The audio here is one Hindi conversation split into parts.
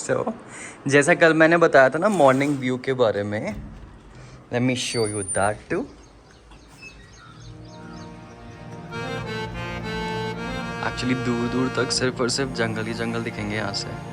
सो जैसा कल मैंने बताया था ना मॉर्निंग व्यू के बारे में, let me show you that too. Actually दूर दूर तक सिर्फ और सिर्फ जंगल ही जंगल दिखेंगे यहाँ से।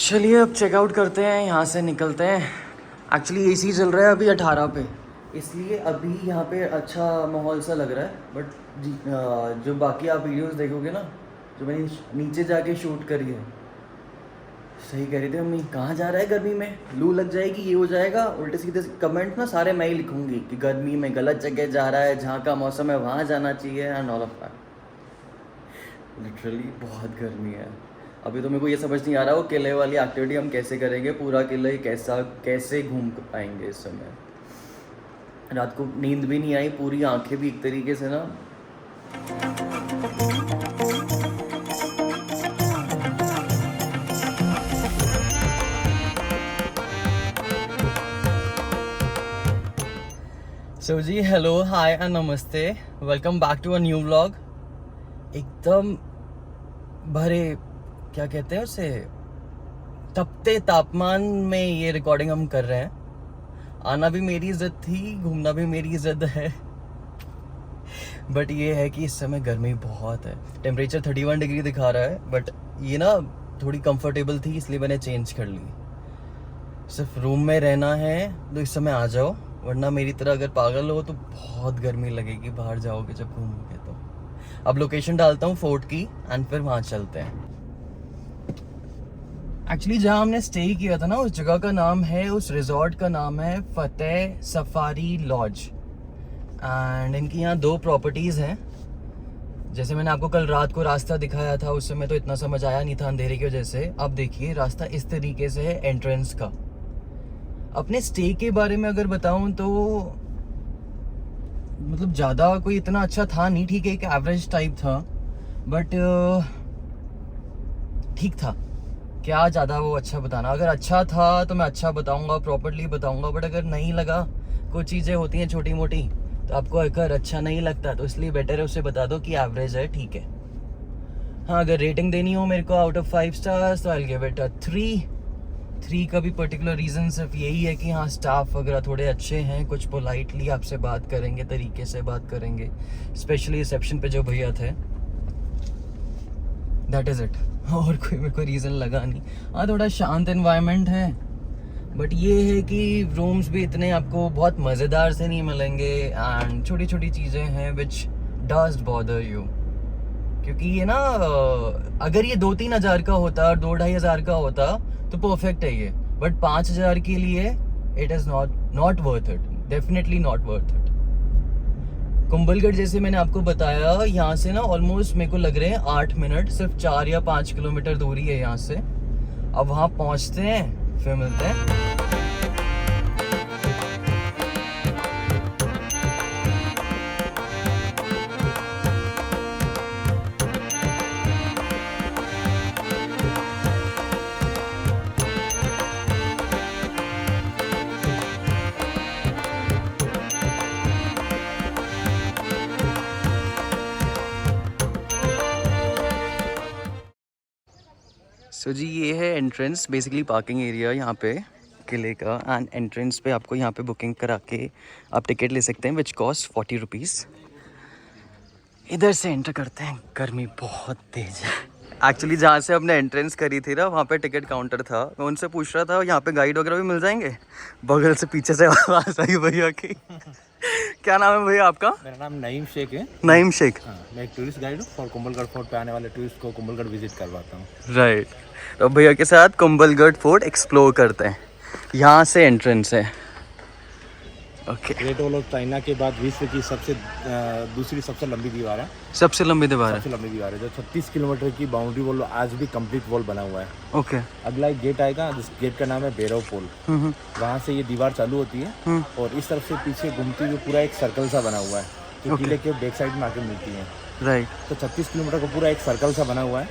चलिए अब चेकआउट करते हैं, यहाँ से निकलते हैं। एक्चुअली एसी चल रहा है अभी 18 पे, इसलिए अभी यहाँ पे अच्छा माहौल सा लग रहा है। बट जो बाकी आप वीडियोस देखोगे ना, जो मैंने नीचे जाके शूट करी है, सही कह रही थी मम्मी, कहाँ जा रहा है गर्मी में, लू लग जाएगी, ये हो जाएगा। उल्टे सीधे कमेंट ना सारे मैं ही लिखूंगी कि गर्मी में गलत जगह जा रहा है, जहाँ का मौसम है वहाँ जाना चाहिए and all of that. Literally बहुत गर्मी है। अभी तो मेरे को ये समझ नहीं आ रहा वो किले वाली एक्टिविटी हम कैसे करेंगे, पूरा किला ही कैसे घूम पाएंगे इस समय। रात को नींद भी नहीं आई, पूरी आंखें भी एक तरीके से ना। सो जी hello hi and namaste, welcome back to a new vlog. एकदम भरे क्या कहते हैं उसे, तपते तापमान में ये रिकॉर्डिंग हम कर रहे हैं। आना भी मेरी जिद थी, घूमना भी मेरी जिद है, बट ये है कि इस समय गर्मी बहुत है। टेम्परेचर 31 डिग्री दिखा रहा है, बट ये ना थोड़ी कंफर्टेबल थी इसलिए मैंने चेंज कर ली। सिर्फ रूम में रहना है तो इस समय आ जाओ, वरना मेरी तरह अगर पागल हो तो बहुत गर्मी लगेगी बाहर जाओगे जब घूमोगे तो। अब लोकेशन डालता हूँ फोर्ट की एंड फिर वहाँ चलते हैं। एक्चुअली जहाँ हमने स्टे किया था ना, उस जगह का नाम है, उस रिजॉर्ट का नाम है फतेह सफारी लॉज। एंड इनकी यहाँ 2 प्रॉपर्टीज़ हैं। जैसे मैंने आपको कल रात को रास्ता दिखाया था, उस समय तो इतना समझ आया नहीं था अंधेरे की वजह से। अब देखिए रास्ता इस तरीके से है एंट्रेंस का। अपने स्टे के बारे में अगर बताऊं तो मतलब ज़्यादा कोई इतना अच्छा था नहीं, ठीक है, एक एवरेज टाइप था, बट ठीक था। क्या ज़्यादा वो अच्छा बताना, अगर अच्छा था तो मैं अच्छा बताऊंगा, प्रॉपर्ली बताऊंगा, बट अगर नहीं लगा, कुछ चीज़ें होती हैं छोटी मोटी, तो आपको अगर अच्छा नहीं लगता तो इसलिए बेटर है उसे बता दो कि एवरेज है, ठीक है। हाँ, अगर रेटिंग देनी हो मेरे को आउट ऑफ 5 स्टार्स तो I will give it a 3 का भी पर्टिकुलर रीज़न सिर्फ यही है कि हाँ स्टाफ वगैरह थोड़े अच्छे हैं, कुछ पोलाइटली आपसे बात करेंगे, तरीके से बात करेंगे, स्पेशली रिसेप्शन पे जो भैया थे। दैट इज़ इट, और कोई मेरे को रीज़न लगा नहीं। हाँ, थोड़ा शांत एनवायरनमेंट है, बट ये है कि रूम्स भी इतने आपको बहुत मज़ेदार से नहीं मिलेंगे एंड छोटी छोटी चीज़ें हैं विच डज बॉदर यू। क्योंकि ये ना अगर ये 2-3 हज़ार का होता, 2-2.5 हज़ार का होता तो परफेक्ट है ये, बट 5 हज़ार के लिए it is not worth it, definitely not worth it. Kumbhalgarh जैसे मैंने आपको बताया, यहाँ से ना ऑलमोस्ट मेरे को लग रहे हैं 8 मिनट, सिर्फ 4 या 5 किलोमीटर दूरी है यहाँ से। अब वहाँ पहुँचते हैं फिर मिलते हैं। सो जी ये है एंट्रेंस, बेसिकली पार्किंग एरिया यहाँ पे किले का। एंड एंट्रेंस पे आपको यहाँ पे बुकिंग करा के आप टिकट ले सकते हैं, विच कॉस्ट 40 रुपीज़। इधर से एंटर करते हैं, गर्मी बहुत तेज़ है। एक्चुअली जहाँ से हमने एंट्रेंस करी थी ना, वहाँ पे टिकट काउंटर था। मैं उनसे पूछ रहा था यहाँ पे गाइड वगैरह भी मिल जाएंगे। बगल से पीछे से आवाज़ आई भैया की। क्या नाम है भैया आपका? मेरा नाम नईम शेख है। नईम शेख। हाँ, मैं एक टूरिस्ट गाइड हूँ और कुंभलगढ़ फोर्ट पे आने वाले टूरिस्ट को कुंभलगढ़ विजिट करवाता हूँ। राइट, तो भैया के साथ कुंभलगढ़ फोर्ट एक्सप्लोर करते हैं। यहाँ से एंट्रेंस है। Okay. Great wall of China के बाद विश्व की दूसरी सबसे लंबी दीवार है। सबसे लंबी दीवार है। सबसे लंबी दीवार है जो 36 किलोमीटर की बाउंड्री वॉल आज भी कंप्लीट वॉल बना हुआ है। ओके। अगला एक गेट आएगा जिस गेट का नाम है भैरव पोल। वहाँ से ये दीवार चालू होती है और इस तरफ से पीछे घूमती हुई पूरा एक सर्कल सा बना हुआ है जो किले के बैक साइड में आके मिलती है। राइट। तो 36 किलोमीटर का पूरा एक सर्कल सा बना हुआ है।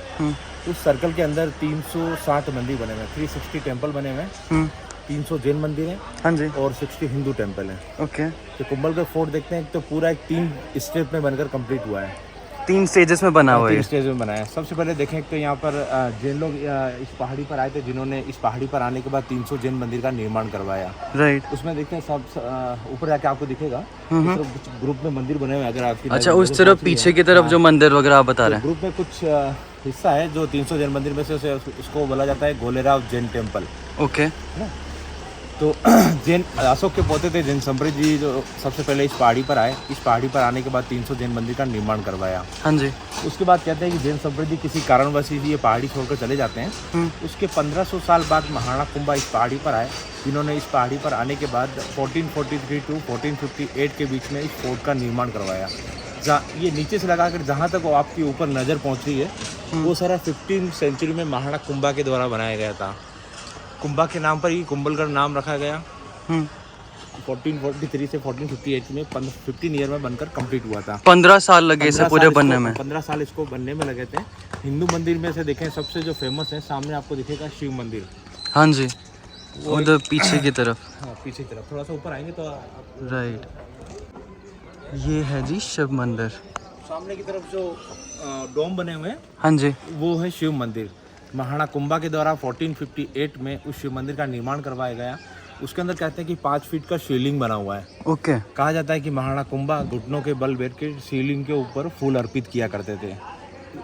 उस सर्कल के अंदर 360 मंदिर बने हुए हैं, 360 टेम्पल बने हुए हैं। 300 जैन मंदिर हैं। हाँ जी। और 60 हिंदू टेम्पल हैं। ओके। तो कुंभलगढ़ फोर्ट देखते हैं तो पूरा एक 3 स्टेप में बनकर कंप्लीट हुआ है। 3 स्टेजेस में बना हुआ है। 3 स्टेज में बना है। सबसे पहले देखें तो यहाँ पर जैन लोग इस पहाड़ी पर आए थे जिन्होंने इस पहाड़ी पर आने के बाद 300 जैन मंदिर का निर्माण करवाया। राइट। उसमें देखते हैं सब ऊपर जाके आपको दिखेगा ग्रुप में मंदिर बने हुए हैं। अगर आपकी अच्छा, उस तरफ पीछे की तरफ जो मंदिर वगैरह आप बता रहे हैं, ग्रुप में कुछ हिस्सा है जो 300 जैन मंदिर में से उसको बोला जाता है गोलेराव जैन टेम्पल। ओके। तो जैन अशोक के पोते थे जैन संप्रीत जी जो सबसे पहले इस पहाड़ी पर आए। इस पहाड़ी पर आने के बाद 300 जैन मंदिर का निर्माण करवाया। हाँ जी। उसके बाद कहते हैं कि जैन संप्रीत जी किसी कारणवश ये पहाड़ी छोड़कर चले जाते हैं। उसके 1500 साल बाद महाराणा कुंभा इस पहाड़ी पर आए, जिन्होंने इस पहाड़ी पर आने के बाद 1443 टू 1458 के बीच में इस फोर्ट का निर्माण करवाया। जहाँ ये नीचे से लगाकर जहाँ तक वो आपकी ऊपर नज़र पहुँच रही है वो सारा 15वीं सेंचुरी में महाराणा कुंभा के द्वारा बनाया गया था। कुंभा के नाम पर ही कुंभलगढ़ नाम रखा गया। 1443 से 1458 में 15 ईयर में बनकर कंप्लीट हुआ था। 15 साल लगे इसे पूरे बनने में। 15 साल इसको बनने में लगे थे। हिंदू मंदिर में से देखें सबसे जो फेमस है सामने आपको दिखेगा शिव मंदिर। हाँ जी, उधर पीछे की तरफ। हाँ, पीछे की तरफ थोड़ा सा ऊपर आएंगे तो राइट, ये है जी शिव मंदिर। सामने की तरफ जो डोम बने हुए हैं, हाँ जी, वो है शिव मंदिर। महाराणा कुंभा के द्वारा 1458 में उस शिव मंदिर का निर्माण करवाया गया। उसके अंदर कहते हैं कि 5 फीट का शिवलिंग बना हुआ है। ओके। कहा जाता है कि महाराणा कुंभा घुटनों के बल बैठ के शिवलिंग के ऊपर फूल अर्पित किया करते थे।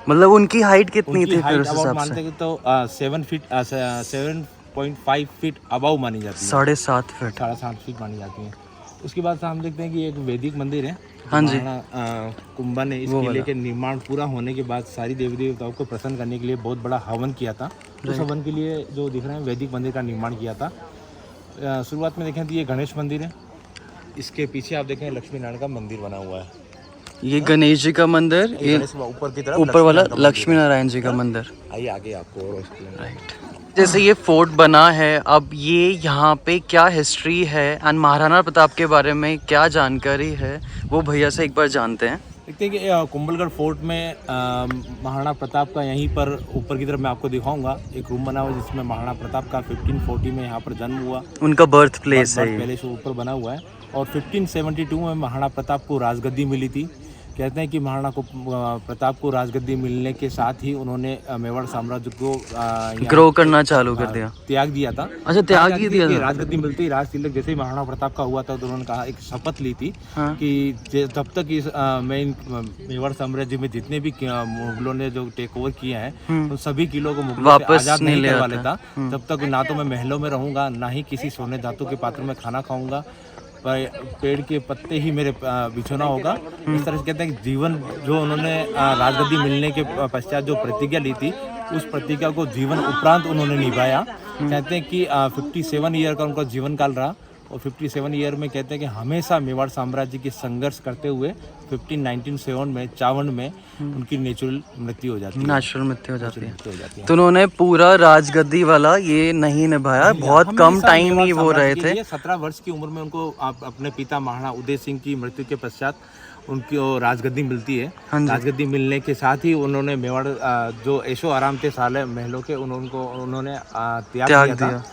मतलब उनकी हाइट कितनी थी फिर उस हिसाब से? मानते हैं तो 7.5 फीट अबव मानी जाती है। 7.5 फीट। 7.5 फीट मानी जाती है। उसके बाद हम देखते हैं कि एक वैदिक मंदिर है। हाँ जी। कुंभा ने इस किले के निर्माण पूरा होने के बाद सारी देवी देवताओं को प्रसन्न करने के लिए बहुत बड़ा हवन किया था। उस हवन के लिए जो दिख रहे हैं वैदिक मंदिर का निर्माण किया था। शुरुआत में देखें तो ये गणेश मंदिर है। इसके पीछे आप देखें लक्ष्मी नारायण का मंदिर बना हुआ है। ये गणेश जी का मंदिर, ये ऊपर की तरफ ऊपर वाला लक्ष्मी नारायण जी का मंदिर। आइए आगे आपको और राइट। जैसे ये फोर्ट बना है, अब ये यहाँ पे क्या हिस्ट्री है एंड महाराणा प्रताप के बारे में क्या जानकारी है वो भैया से एक बार जानते हैं। देखते हैं कि कुंभलगढ़ फोर्ट में महाराणा प्रताप का यहीं पर ऊपर की तरफ मैं आपको दिखाऊंगा एक रूम बना हुआ है जिसमें महाराणा प्रताप का 1540 में यहाँ पर जन्म हुआ। उनका बर्थ प्लेस है। पहले से ऊपर बना हुआ है। और 1572 में महाराणा प्रताप को राजगद्दी मिली थी। कहते हैं कि महाराणा प्रताप को राजगद्दी मिलने के साथ ही उन्होंने मेवाड़ साम्राज्य को ग्रो करना चालू कर दिया, त्याग दिया था। अच्छा, त्याग ही दिया था। राजगद्दी मिलते ही राज तिलक जैसे ही महाराणा प्रताप का हुआ था तो उन्होंने कहा, एक शपथ ली थी कि जब तक इस मैं मेवाड़ साम्राज्य में जितने भी मुगलों ने जो टेक ओवर किए हैं उन सभी किलों को मुगलों से आजाद नहीं करवा लेता तब तक ना तो मैं महलों में रहूंगा ना ही किसी सोने धातु के पात्र में खाना खाऊंगा, पेड़ के पत्ते ही मेरे बिछोना होगा। इस तरह से कहते हैं कि जीवन जो उन्होंने राजगद्दी मिलने के पश्चात जो प्रतिज्ञा ली थी उस प्रतिज्ञा को जीवन उपरांत उन्होंने निभाया। कहते हैं कि 57 ईयर का उनका जीवन काल रहा और 57 ईयर में कहते हैं कि हमेशा मेवाड़ साम्राज्य की संघर्ष करते हुए 1597 में उनकी नेचुरल मृत्यु हो जाती है। नेचुरल मृत्यु हो जाती है। तो उन्होंने पूरा राजगद्दी वाला ये नहीं निभाया, बहुत कम टाइम ही वो रहे थे। 17 वर्ष की उम्र में उनको अपने पिता महाराणा उदय सिंह की मृत्यु के पश्चात उनकी राजगद्दी मिलती है। राजगद्दी मिलने के साथ ही उन्होंने मेवाड़ जो ऐशो आराम थे साले महलों के उन्होंने त्याग दिया।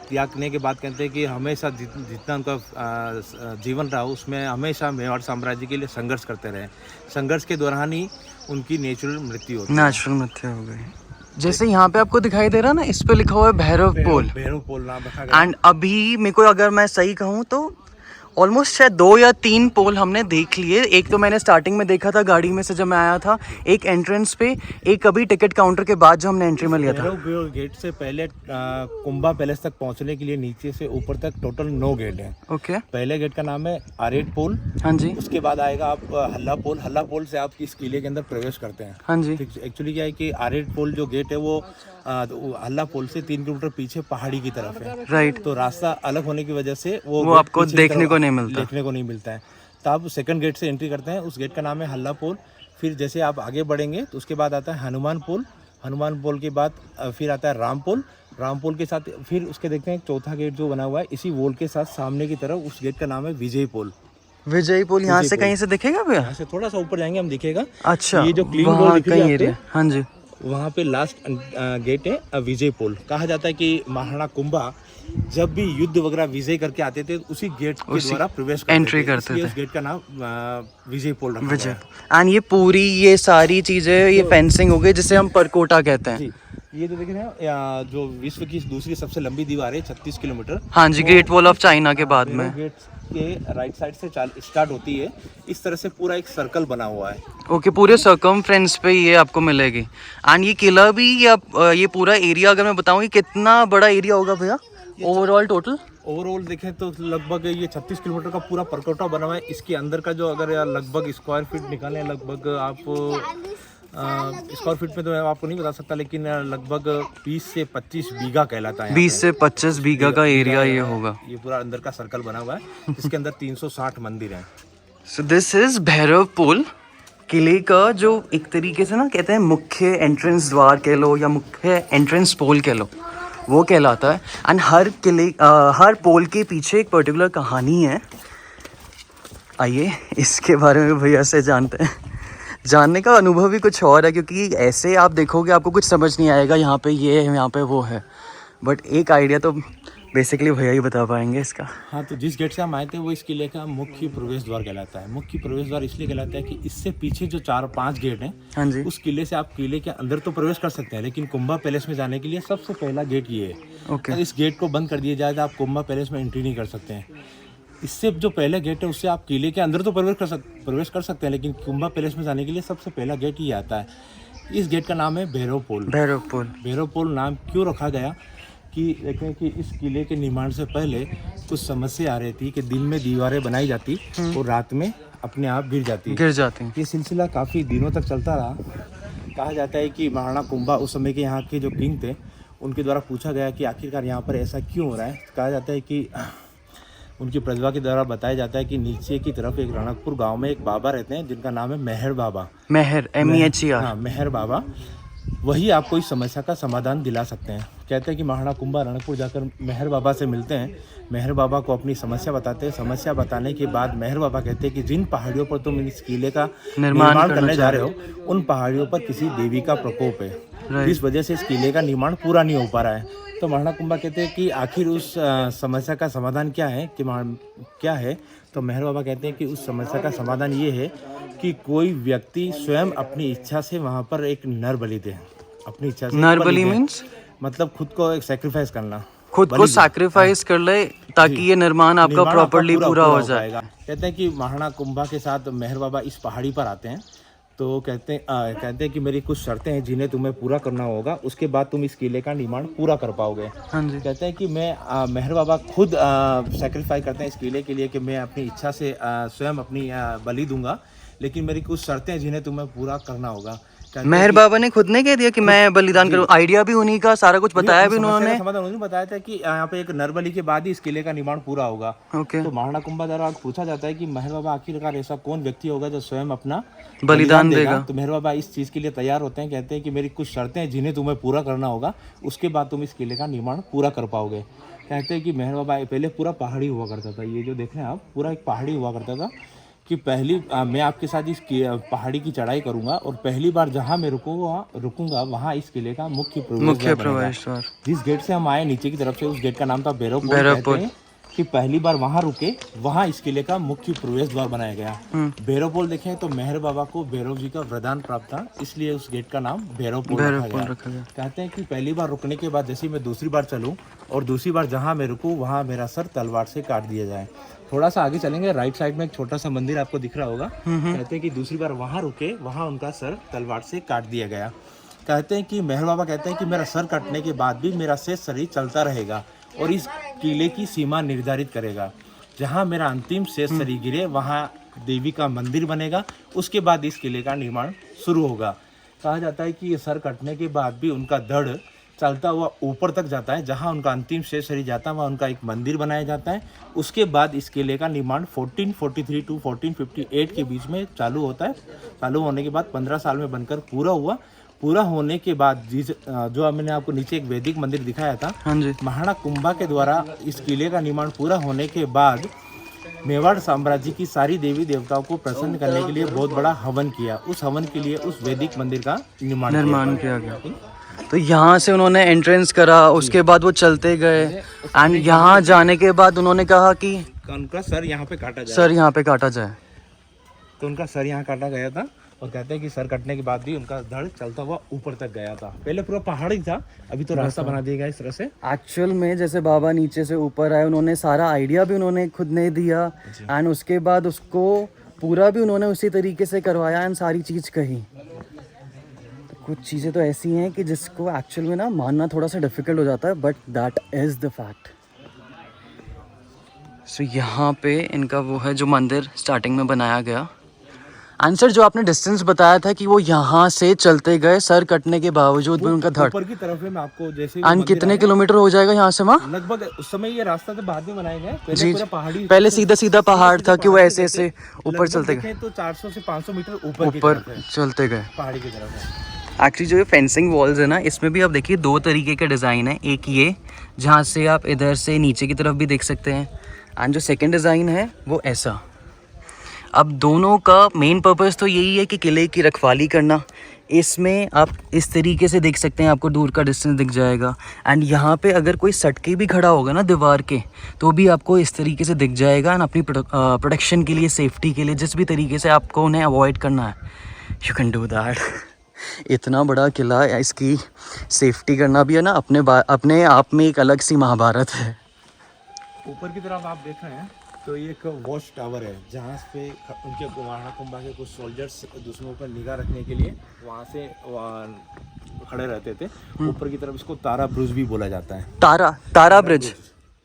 त्यागने के बाद कहते हैं कि हमेशा जितना उनका जीवन रहा उसमें हमेशा मेवाड़ साम्राज्य के लिए संघर्ष करते रहे। संघर्ष के दौरान ही उनकी नेचुरल मृत्यु हो गई। नेचुरल मृत्यु हो गई। जैसे यहाँ पे आपको दिखाई दे रहा है ना, इस पे लिखा हुआ है भैरव पोल। भैरव पोल नाम रखा गया। एंड अभी मेरे को अगर मैं सही कहूँ तो ऑलमोस्ट शायद 2 या 3 पोल हमने देख लिए। एक तो मैंने स्टार्टिंग में देखा था गाड़ी में से जब मैं आया था, एक एंट्रेंस पे, एक अभी टिकट काउंटर के बाद जो हमने एंट्री में लिया था। भैरव गेट से पहले कुंभा पैलेस तक पहुंचने के लिए नीचे से ऊपर तक टोटल 9 गेट हैं। ओके। पहले गेट का नाम है आरेट पोल। हाँ जी। उसके बाद आएगा आप हल्ला पोल। हल्ला पोल से आप इस किले के अंदर प्रवेश करते हैं। हाँ जी। एक्चुअली क्या है कि आरेट पोल जो गेट है वो हल्ला पोल से 3 किलोमीटर पीछे पहाड़ी की तरफ है। राइट। तो रास्ता अलग होने की वजह से वो आपको देखने को नहीं मिलता है। तो आप सेकंड गेट से एंट्री करते हैं, उस गेट का नाम है हल्ला पोल। फिर जैसे आप आगे बढ़ेंगे तो उसके बाद आता है हनुमान पोल। हनुमान पोल के बाद फिर आता है राम पोल। राम पोल के साथ फिर उसके देखते हैं चौथा गेट जो बना हुआ है इसी वॉल के साथ सामने की तरफ, उस गेट का नाम है विजय पोल। विजय पोल यहाँ से कहीं से दिखेगा भैया? यहाँ से थोड़ा सा ऊपर जाएंगे हम दिखेगा। अच्छा, ये जो क्लीन वॉल दिख रही है आपको, हाँ जी, वहाँ पे लास्ट गेट है विजय पोल। कहा जाता है कि महाराणा कुंभा जब भी युद्ध वगैरह विजय करके आते थे उसी गेट के द्वारा प्रवेश एंट्री करते थे। उस गेट का नाम विजय पोल रखा विजय। एंड ये पूरी ये सारी चीजें ये फेंसिंग हो गई जिसे हम परकोटा कहते हैं। ये जो देख रहे हैं जो विश्व की दूसरी सबसे लंबी दीवार है 36 किलोमीटर। हाँ जी, ग्रेट वॉल ऑफ चाइना के बाद में गेट के राइट साइड से स्टार्ट होती है। इस तरह से पूरा एक सर्कल बना हुआ है। ओके, पूरे सर्कमफ्रेंस पे ये आपको मिलेगी। एंड ये किला भी ये पूरा एरिया अगर मैं बताऊँ ये कितना बड़ा एरिया होगा भैया ओवरऑल टोटल? ओवरऑल देखें तो लगभग ये 36 किलोमीटर का पूरा परकोटा बना हुआ है। इसके अंदर का जो अगर लगभग स्क्वायर फीट निकालें, लगभग आप स्क्वायर फीट में तो मैं आपको नहीं बता सकता, लेकिन लगभग 20 से 25 बीघा कहलाता है। 20 से 25 बीघा का एरिया ये होगा। ये पूरा अंदर का सर्कल बना हुआ है जिसके अंदर 360 मंदिर हैं। सो दिस इज भैरव पोल। किले का जो एक तरीके से ना कहते हैं मुख्य एंट्रेंस द्वार कह लो या मुख्य एंट्रेंस पोल कह लो, वो कहलाता है। एंड हर पोल के पीछे एक पर्टिकुलर कहानी है। आइए इसके बारे में भैया से जानते हैं। जानने का अनुभव भी कुछ और है, क्योंकि ऐसे आप देखोगे आपको कुछ समझ नहीं आएगा, यहाँ पे ये है यहाँ पे वो है, बट एक आइडिया तो बेसिकली भैया ही बता पाएंगे इसका। हाँ, तो जिस गेट से हम आए थे वो इस किले का मुख्य प्रवेश द्वार कहलाता है। मुख्य प्रवेश द्वार इसलिए कहलाता है कि इससे पीछे जो 4-5 गेट हैं, हाँ जी, उस किले से आप किले के अंदर तो प्रवेश कर सकते हैं, लेकिन कुंभा पैलेस में जाने के लिए सबसे पहला गेट ये है। ओके। इस गेट को बंद कर दिया जाए तो आप कुंभा पैलेस में एंट्री नहीं कर सकते हैं। इससे जो पहला गेट है उससे आप किले के अंदर तो प्रवेश कर सकते हैं, लेकिन कुंभा पैलेस में जाने के लिए सबसे पहला गेट ही आता है। इस गेट का नाम है भैरव पोल। भैरव पोल। भैरव पोल नाम क्यों रखा गया कि देखें कि इस किले के निर्माण से पहले कुछ समस्या आ रही थी कि दिन में दीवारें बनाई जाती और रात में अपने आप गिर जाती। ये सिलसिला काफ़ी दिनों तक चलता रहा। कहा जाता है कि महाराणा कुंभा उस समय के यहाँ के जो किंग थे उनके द्वारा पूछा गया कि आखिरकार यहाँ पर ऐसा क्यों हो रहा है। कहा जाता है कि उनकी प्रतिभा के द्वारा बताया जाता है कि नीचे की तरफ एक रणकपुर गांव में एक बाबा रहते हैं जिनका नाम है मेहर बाबा। मेहर, MEHER। हाँ, मेहर बाबा, वही आपको इस समस्या का समाधान दिला सकते हैं। कहते हैं कि महाराणा कुंभा रणकपुर जाकर मेहर बाबा से मिलते हैं। मेहर बाबा को अपनी समस्या बताते हैं। समस्या बताने के बाद मेहर बाबा कहते हैं कि जिन पहाड़ियों पर तुम इस किले का निर्माण करने जा रहे हो उन पहाड़ियों पर किसी देवी का प्रकोप है, इस वजह से इस किले का निर्माण पूरा नहीं हो पा रहा है। तो महाराणा कुंभा कहते हैं कि आखिर उस समस्या का समाधान क्या है क्या है। तो मेहर बाबा कहते हैं कि उस समस्या का समाधान ये है कि कोई व्यक्ति स्वयं अपनी इच्छा से वहाँ पर एक नर बलि दे। अपनी इच्छा से नर बलि मीन्स मतलब खुद को एक सैक्रिफाइस करना, खुद को सैक्रिफाइस कर ले ताकि ये निर्माण आपका प्रॉपर्ली पूरा हो जाए। कहते हैं कि महाराणा कुंभा के साथ मेहर बाबा इस पहाड़ी पर आते हैं तो कहते हैं कि मेरी कुछ शर्तें हैं जिन्हें तुम्हें पूरा करना होगा, उसके बाद तुम इस किले का निर्माण पूरा कर पाओगे। हाँ जी। कहते हैं कि मैं मेहर बाबा खुद सैक्रिफाई करते हैं इस किले के लिए कि मैं अपनी इच्छा से स्वयं अपनी बलि दूंगा, लेकिन मेरी कुछ शर्तें हैं जिन्हें तुम्हें पूरा करना होगा। मेहर बाबा ने खुद ने कह दिया कि मैं बलिदान करूं। आइडिया भी उन्हीं का, सारा कुछ बताया भी उन्होंने। उन्होंने बताया था कि यहाँ पे एक नर बलि के बाद ही इस किले का निर्माण पूरा होगा। ओके। तो महाराणा कुंभा द्वारा पूछा जाता है कि मेहर बाबा आखिरकार ऐसा कौन व्यक्ति होगा जो स्वयं अपना बलिदान देगा। तो मेहर बाबा इस चीज के लिए तैयार होते हैं। कहते हैं कि मेरी कुछ शर्तें हैं जिन्हें तुम्हें पूरा करना होगा, उसके बाद तुम इस किले का निर्माण पूरा कर पाओगे। कहते हैं कि मेहर बाबा पहले पूरा पहाड़ी हुआ करता था, ये जो देख रहे हैं आप पूरा एक पहाड़ी हुआ करता था कि पहली मैं आपके साथ इस पहाड़ी की चढ़ाई करूंगा और पहली बार जहां मैं रुकूंगा वहां इस किले का मुख्य प्रवेश द्वार। जिस गेट से हम आए नीचे की तरफ से उस गेट का नाम था भैरव पोल। कि पहली बार वहाँ रुके, वहाँ इस किले का मुख्य प्रवेश द्वार बनाया गया। भैरव पोल देखें तो मेहर बाबा को भैरव जी का वरदान प्राप्त था, इसलिए उस गेट का नाम भैरव पोल रखा गया। कहते हैं कि पहली बार रुकने के बाद जैसे मैं दूसरी बार चलूँ और दूसरी बार जहाँ मैं रुकूँ वहाँ मेरा सर तलवार से काट दिया जाए। थोड़ा सा आगे चलेंगे, राइट साइड में एक छोटा सा मंदिर आपको दिख रहा होगा। कहते हैं कि दूसरी बार वहाँ रुके, वहाँ उनका सर तलवार से काट दिया गया। कहते हैं कि मेहर बाबा कहते हैं कि मेरा सर कटने के बाद भी मेरा शेष शरीर चलता रहेगा और इस किले की सीमा निर्धारित करेगा। जहाँ मेरा अंतिम शेष शरीर गिरे वहाँ देवी का मंदिर बनेगा, उसके बाद इस किले का निर्माण शुरू होगा। कहा जाता है कि ये सर कटने के बाद भी उनका धड़ चलता हुआ ऊपर तक जाता है, जहाँ उनका अंतिम शेष शरीर जाता है वहाँ उनका एक मंदिर बनाया जाता है। उसके बाद इस किले का निर्माण 1443 टू 1458 के बीच में चालू होता है। चालू होने के बाद 15 साल में बनकर पूरा हुआ। पूरा होने के बाद जो मैंने आपको नीचे एक वैदिक मंदिर दिखाया था, हाँ जी, महाराणा कुंभा के द्वारा इस किले का निर्माण पूरा होने के बाद मेवाड़ साम्राज्य की सारी देवी देवताओं को प्रसन्न करने के लिए बहुत बड़ा हवन किया। उस हवन के लिए उस वैदिक मंदिर का निर्माण किया गया। तो यहाँ से उन्होंने एंट्रेंस करा, उसके बाद वो चलते गए एंड यहाँ जाने के बाद उन्होंने कहा कि उनका सर यहाँ पे काटा जाए। सर यहाँ पे काटा जाए। तो उनका सर यहाँ काटा गया था और कहते हैं कि सर कटने के बाद भी उनका धड़ चलता हुआ ऊपर तक गया था। पहले पूरा पहाड़ ही था, अभी तो रास्ता बना दिया गया इस तरह से। एक्चुअल में जैसे बाबा नीचे से ऊपर आए, उन्होंने सारा आइडिया भी उन्होंने खुद ने दिया एंड उसके बाद उसको पूरा भी उन्होंने उसी तरीके से करवाया एंड सारी चीज़ कही। कुछ चीज़ें तो ऐसी हैं कि जिसको एक्चुअल में ना मानना थोड़ा सा डिफिकल्ट हो जाता है, but that is the fact. So यहाँ पे इनका वो है जो मंदिर स्टार्टिंग में बनाया गया। आंसर जो आपने डिस्टेंस बताया था कि वो यहाँ से चलते गए सर कटने के बावजूद भी उनका धड़ ऊपर की तरफ है। मैं आपको जैसे एंड कितने किलोमीटर हो जाएगा यहाँ से वहाँ? लगभग उस समय ये रास्ता तो बाद में बनाया गया। जी, पहले सीधा सीधा पहाड़ था कि वो ऐसे ऐसे ऊपर चलते गए, तो 400 से 500 मीटर ऊपर चलते गए पहाड़ी की तरफ। एक्चुअली जो ये फेंसिंग वॉल्स है ना, इसमें भी आप देखिए दो तरीके का डिज़ाइन है। एक ये जहाँ से आप इधर से नीचे की तरफ भी देख सकते हैं एंड जो सेकंड डिज़ाइन है वो ऐसा। अब दोनों का मेन पर्पस तो यही है कि किले की रखवाली करना। इसमें आप इस तरीके से देख सकते हैं, आपको दूर का डिस्टेंस दिख जाएगा एंड यहाँ पे अगर कोई सटके भी खड़ा होगा ना दीवार के, तो भी आपको इस तरीके से दिख जाएगा एंड अपनी प्रोटेक्शन के लिए, सेफ्टी के लिए, जिस भी तरीके से आपको उन्हें अवॉइड करना है, यू कैन डू दैट। इतना बड़ा किला, इसकी सेफ्टी करना भी है ना अपने आप में एक अलग सी महाभारत है। ऊपर की तरफ आप देख रहे हैं तो ये एक वॉच टावर है, जहाँ पे उनके महाराणा कुंभा के कुछ सोल्जर्स दुश्मनों पर निगाह रखने के लिए वहाँ से खड़े रहते थे। ऊपर की तरफ इसको तारा ब्रिज भी बोला जाता है। तारा ब्रिज,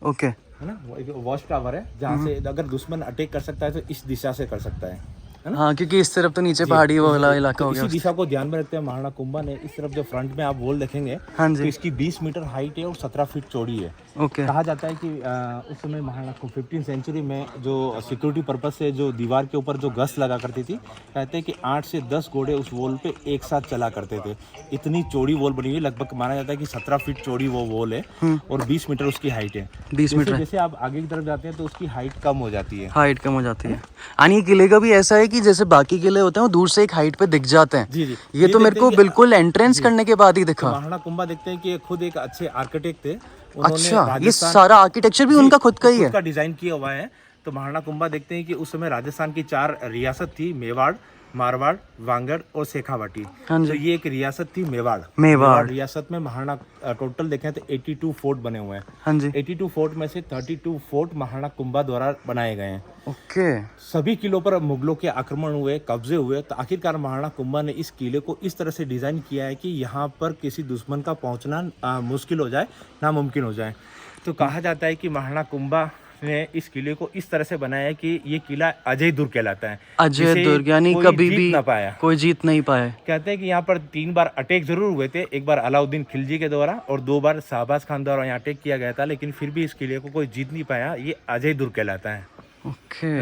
ओके, है ना। वो एक वॉच टावर है जहाँ से अगर दुश्मन अटैक कर सकता है तो इस दिशा से कर सकता है ना। हाँ, क्योंकि इस तरफ तो नीचे पहाड़ी वाला इलाका हो गया। इसी दिशा को ध्यान में रखते हैं महाराणा कुंभा ने इस तरफ जो फ्रंट में आप वॉल देखेंगे, हाँ जी, तो इसकी 20 मीटर हाइट है और 17 फीट चौड़ी है। ओके। कहा जाता है कि उस समय महाराणा को 15th सेंचुरी में जो सिक्योरिटी पर्पज से जो दीवार के ऊपर जो गश्त लगा करती थी, कहते हैं कि 8 से 10 घोड़े उस वॉल पे एक साथ चला करते थे। इतनी चौड़ी वॉल बनी हुई, लगभग माना जाता है कि 17 फीट चौड़ी वो वॉल है और 20 मीटर उसकी हाइट है। 20 मीटर। जैसे आप आगे की तरफ जाते हैं तो उसकी हाइट कम हो जाती है। हाइट कम हो जाती है। यानी किले का भी ऐसा है कि जैसे बाकी किले होते हैं वो दूर से एक हाइट पे दिख जाते हैं। जी जी। ये तो मेरे को बिल्कुल एंट्रेंस करने के बाद ही दिखा। महाराणा कुंभा देखते हैं कि खुद एक अच्छे आर्किटेक्ट थे। अच्छा, ये सारा आर्किटेक्चर भी उनका खुद का ही है, का डिजाइन किया हुआ है। तो महाराणा कुंभा देखते हैं कि उस समय राजस्थान की 4 रियासत थी, मेवाड़, मारवाड़, वांगड़ और शेखावाटी। तो ये एक रियासत थी मेवाड़ रियासत में महाराणा टोटल देखें तो 82 फोर्ट बने हुए हैं। हाँ जी। 82 फोर्ट में से 32 फोर्ट महाराणा कुंभा द्वारा बनाए गए हैं। ओके। सभी किलों पर मुगलों के आक्रमण हुए, कब्जे हुए, तो आखिरकार महाराणा कुंभा ने इस किले को इस तरह से डिजाइन किया है कि यहाँ पर किसी दुश्मन का पहुँचना मुश्किल हो जाए, नामुमकिन हो जाए। तो कहा जाता है कि महाराणा कुंभा ने इस किले को इस तरह से बनाया है कि ये किला अजय दुर्ग कहलाता है। अजय दुर्ग, यानी कभी भी कोई जीत नहीं पाया। कहते हैं कि यहाँ पर 3 बार अटैक जरूर हुए थे। एक बार अलाउद्दीन खिलजी के द्वारा और 2 बार शाहबाज खान द्वारा यहाँ अटैक किया गया था, लेकिन फिर भी इस किले को कोई जीत नहीं पाया। ये अजय दुर्ग कहलाता है। ओके।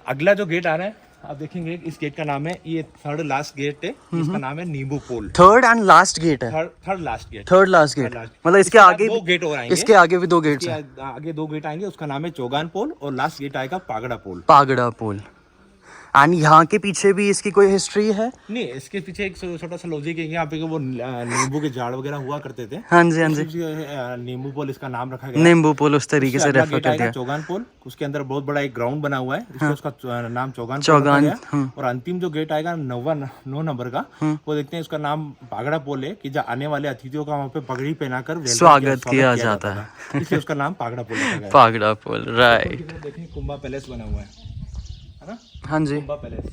अगला जो गेट आ रहा है आप देखेंगे, इस गेट का नाम है, ये 3rd लास्ट गेट है, इसका नाम है नींबू पोल। 3rd एंड लास्ट गेट है। 3rd last gate. 3rd last gate, मतलब इसके आगे 2 गेट और आएंगे। इसके आगे भी 2 गेट्स हैं। आगे 2 गेट आएंगे, उसका नाम है चौगान पोल और लास्ट गेट आएगा पागड़ा पोल। पागड़ा पोल। एंड यहाँ के पीछे भी इसकी कोई हिस्ट्री है? नहीं, इसके पीछे एक छोटा सा लॉजिक है कि यहाँ पे वो नींबू के झाड़ वगैरह हुआ करते थे। हाँ जी, हाँ जी। नींबू पोल इसका नाम रखा गया। नींबू पोल उस तरीके से रेफर कर दिया। चौगान पोल, उसके अंदर बहुत बड़ा एक ग्राउंड बना हुआ है, इसलिए उसका नाम चौगान चौगान। और अंतिम जो गेट आएगा 9 नंबर का, वो देखते हैं उसका नाम पागड़ा पोल है कि जहाँ आने वाले अतिथियों का वहाँ पे पगड़ी पहनाकर स्वागत किया जाता है, इसलिए उसका नाम पागड़ा पोल रखा गया है। पागड़ा पोल, राइट। देखिए कुंभा पैलेस बना हुआ है ना? हाँ जी, कुंभा पैलेस,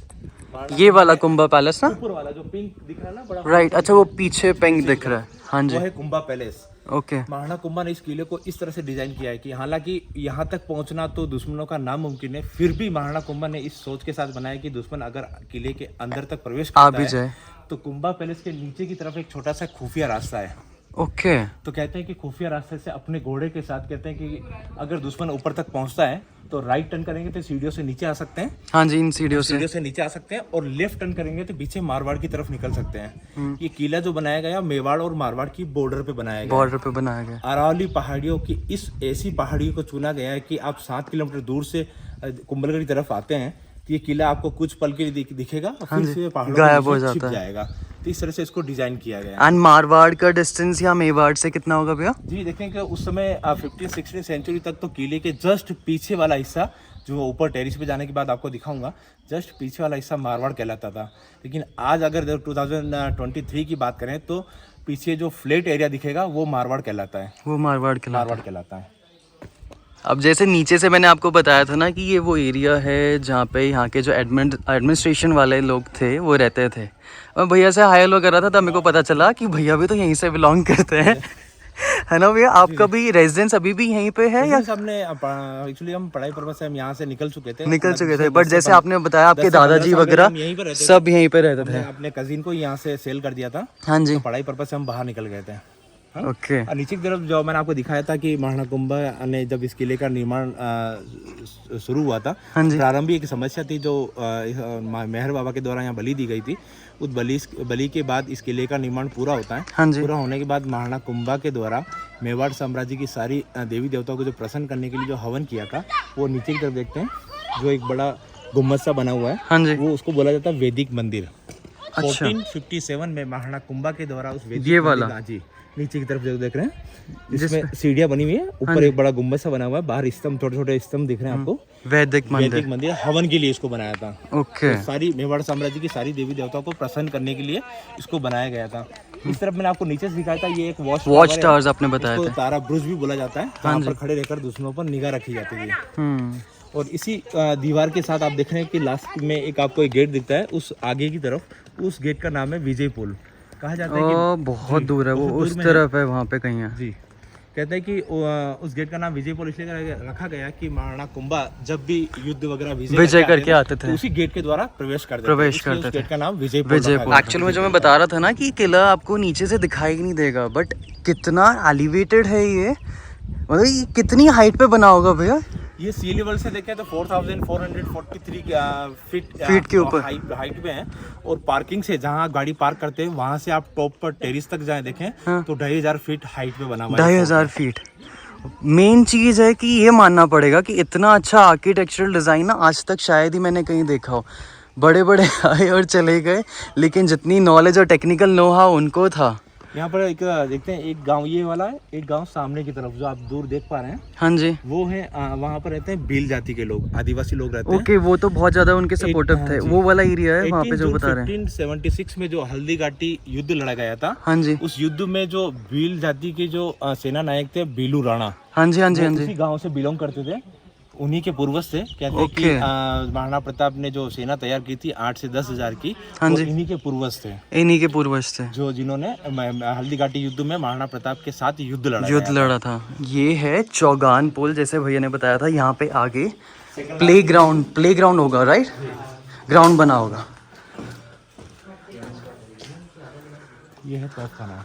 ये वाला कुंभा पैलेस ना? ऊपर वाला जो पिंक दिख रहा है ना, बड़ा राइट। अच्छा, वो पीछे पिंक दिख रहा है। हाँ जी, वो है कुंभा पैलेस। ओके। महाराणा कुंभा ने इस किले को इस तरह से डिजाइन किया है कि हालांकि यहाँ तक पहुँचना तो दुश्मनों का नामुमकिन है, फिर भी महाराणा कुंभा ने इस सोच के साथ बनाया कि दुश्मन अगर किले के अंदर तक प्रवेश करता है तो कुंभा पैलेस के नीचे की तरफ एक छोटा सा खुफिया रास्ता है। ओके। तो कहते हैं कि खुफिया रास्ते से अपने घोड़े के साथ कहते हैं कि अगर दुश्मन ऊपर तक पहुंचता है तो राइट टर्न करेंगे तो सीढ़ियों से नीचे आ सकते हैं। हाँ जी, इन सीढ़ियों से नीचे आ सकते हैं, और लेफ्ट टर्न करेंगे तो पीछे मारवाड़ की तरफ निकल सकते हैं। ये किला जो बनाया गया मेवाड़ और मारवाड़ की बॉर्डर पे बनाया गया। बॉर्डर पे बनाया गया। अरावली पहाड़ियों की इस ऐसी पहाड़ियों को चुना गया है कि आप 7 किलोमीटर दूर से कुंभलगढ़ की तरफ आते हैं तो ये किला आपको कुछ पल के लिए दिखेगा, फिर से पहाड़ों गायब हो में छिप जाता है। जाएगा। तो इस तरह से इसको डिजाइन किया गया है। एंड मारवाड़ का डिस्टेंस या मेवाड़ से कितना होगा भैया? जी देखें कि उस समय 15th-16th सेंचुरी तक तो किले के जस्ट पीछे वाला हिस्सा, जो ऊपर टेरिस पे जाने के बाद आपको दिखाऊंगा, जस्ट पीछे वाला हिस्सा मारवाड़ कहलाता था। लेकिन आज अगर 2023 की बात करें तो पीछे जो फ्लैट एरिया दिखेगा वो मारवाड़ कहलाता है। वो मारवाड़ कहलाता है। अब जैसे नीचे से मैंने आपको बताया था ना कि ये वो एरिया है जहाँ पे यहाँ के जो एडमिनिस्ट्रेशन वाले लोग थे वो रहते थे। और भैया से हाय हेलो कर रहा था तब मेरे को पता चला कि भैया भी तो यहीं से बिलोंग करते हैं। है ना भैया? आपका भी रेजिडेंस अभी भी यहीं पे है या? हमने एक्चुअली हम पढ़ाई पर्पस से हम यहाँ से निकल चुके थे। बट जैसे आपने बताया आपके दादाजी वगैरह सब यहीं पे रहते थे। अपने कजिन को यहाँ से सेल कर दिया था। हाँ जी, पढ़ाई पर्पस से हम बाहर निकल गए थे। ओके। नीचे की तरफ जो मैंने आपको दिखाया था कि महाराणा कुंभा ने जब इस किले का निर्माण शुरू हुआ था, प्रारंभिक एक समस्या थी जो मेहर बाबा के द्वारा यहाँ बलि दी गई थी। उस बलि के बाद इस किले का निर्माण पूरा होता है। हाँ जी। पूरा होने के बाद महाराणा कुंभा के द्वारा मेवाड़ साम्राज्य की सारी देवी देवताओं को जो प्रसन्न करने के लिए जो हवन किया था, वो नीचे की तरफ देखते हैं जो एक बड़ा गुम्बद सा बना हुआ है। हाँ जी, वो उसको बोला जाता है वैदिक मंदिर। अच्छा। 1457 में महाराणा कुंभा के द्वारा उस वैदिक ये वाला जी नीचे की तरफ जो देख रहे हैं इसमें सीढ़ियां बनी हुई है, ऊपर एक बड़ा गुम्बद सा बना हुआ है, बाहर स्तंभ छोटे छोटे स्तंभ दिख रहे हैं आपको। वैदिक मंदिर हवन के लिए इसको बनाया था। ओके। तो सारी मेवाड़ साम्राज्य की सारी देवी देवताओं को प्रसन्न करने के लिए इसको बनाया गया था। इस तरफ मैंने आपको नीचे से दिखाया था, ये एक वॉच टावर्स आपने बताया था, तारा ब्रुज भी बोला जाता है, जहाँ पर खड़े रहकर दुश्मनों पर निगाह रखी जाती थी। और इसी दीवार के साथ आप देख रहे हैं कि लास्ट में एक आपको एक गेट दिखता है, उस आगे की तरफ उस गेट का नाम है विजय पुल। कहा जाता है कि बहुत दूर है वो, उस तरफ है, वहाँ पे कहीं है जी। कहते हैं कि उस गेट का नाम विजय पुल इसलिए रखा गया कि महाराणा कुंभा जब भी युद्ध वगैरह विजय करके आते थे तो उसी गेट के द्वारा प्रवेश करते थे। गेट का नाम विजय पुल। एक्चुअली में जो मैं बता रहा था ना कि किला आपको नीचे से दिखाई नहीं देगा, बट कितना एलिवेटेड है ये, मतलब ये कितनी हाइट पे बना होगा भैया? ये सी लेवल से देखें तो 4443 फीट के ऊपर हाइट पे है। और पार्किंग से जहाँ गाड़ी पार्क करते हैं वहाँ से आप टॉप पर टेरिस तक जाएं देखें तो 2500 फीट हाइट पे बना हुआ है। 2500 फीट। मेन चीज है कि ये मानना पड़ेगा कि इतना अच्छा आर्किटेक्चरल डिजाइन ना आज तक शायद ही मैंने कहीं देखा हो। बड़े बड़े आए और चले गए, लेकिन जितनी नॉलेज और टेक्निकल नो हाउ उनको था। यहाँ पर एक देखते हैं, एक गांव ये वाला है, एक गांव सामने की तरफ जो आप दूर देख पा रहे हैं, हाँ जी, वो है वहाँ पर रहते हैं भील जाति के लोग, आदिवासी लोग रहते हैं। ओके, वो तो बहुत ज्यादा उनके सपोर्टिव थे। वो वाला एरिया है वहाँ पे जो बता रहे हैं। 1876 में जो हल्दी घाटी युद्ध लड़ा गया था, हाँ जी, उस युद्ध में जो भील जाति के जो सेना नायक थे बीलू राणा, हाँ जी, हाँ जी, हाँ जी, उसी गाँव से बिलोंग करते थे। उन्हीं के पूर्वज से कहते हैं कि महाराणा प्रताप ने जो सेना तैयार की थी 8 से 10 हजार की, हाँ जी, इन्हीं के पूर्वज थे, जो जिन्होंने हल्दी घाटी युद्ध में महाराणा प्रताप के साथ युद्ध लड़ा था। ये है चौगान पुल, जैसे भैया ने बताया था। यहाँ पे आगे प्लेग्राउंड होगा, राइट? ग्राउंड बना होगा। ये है तोपखाना।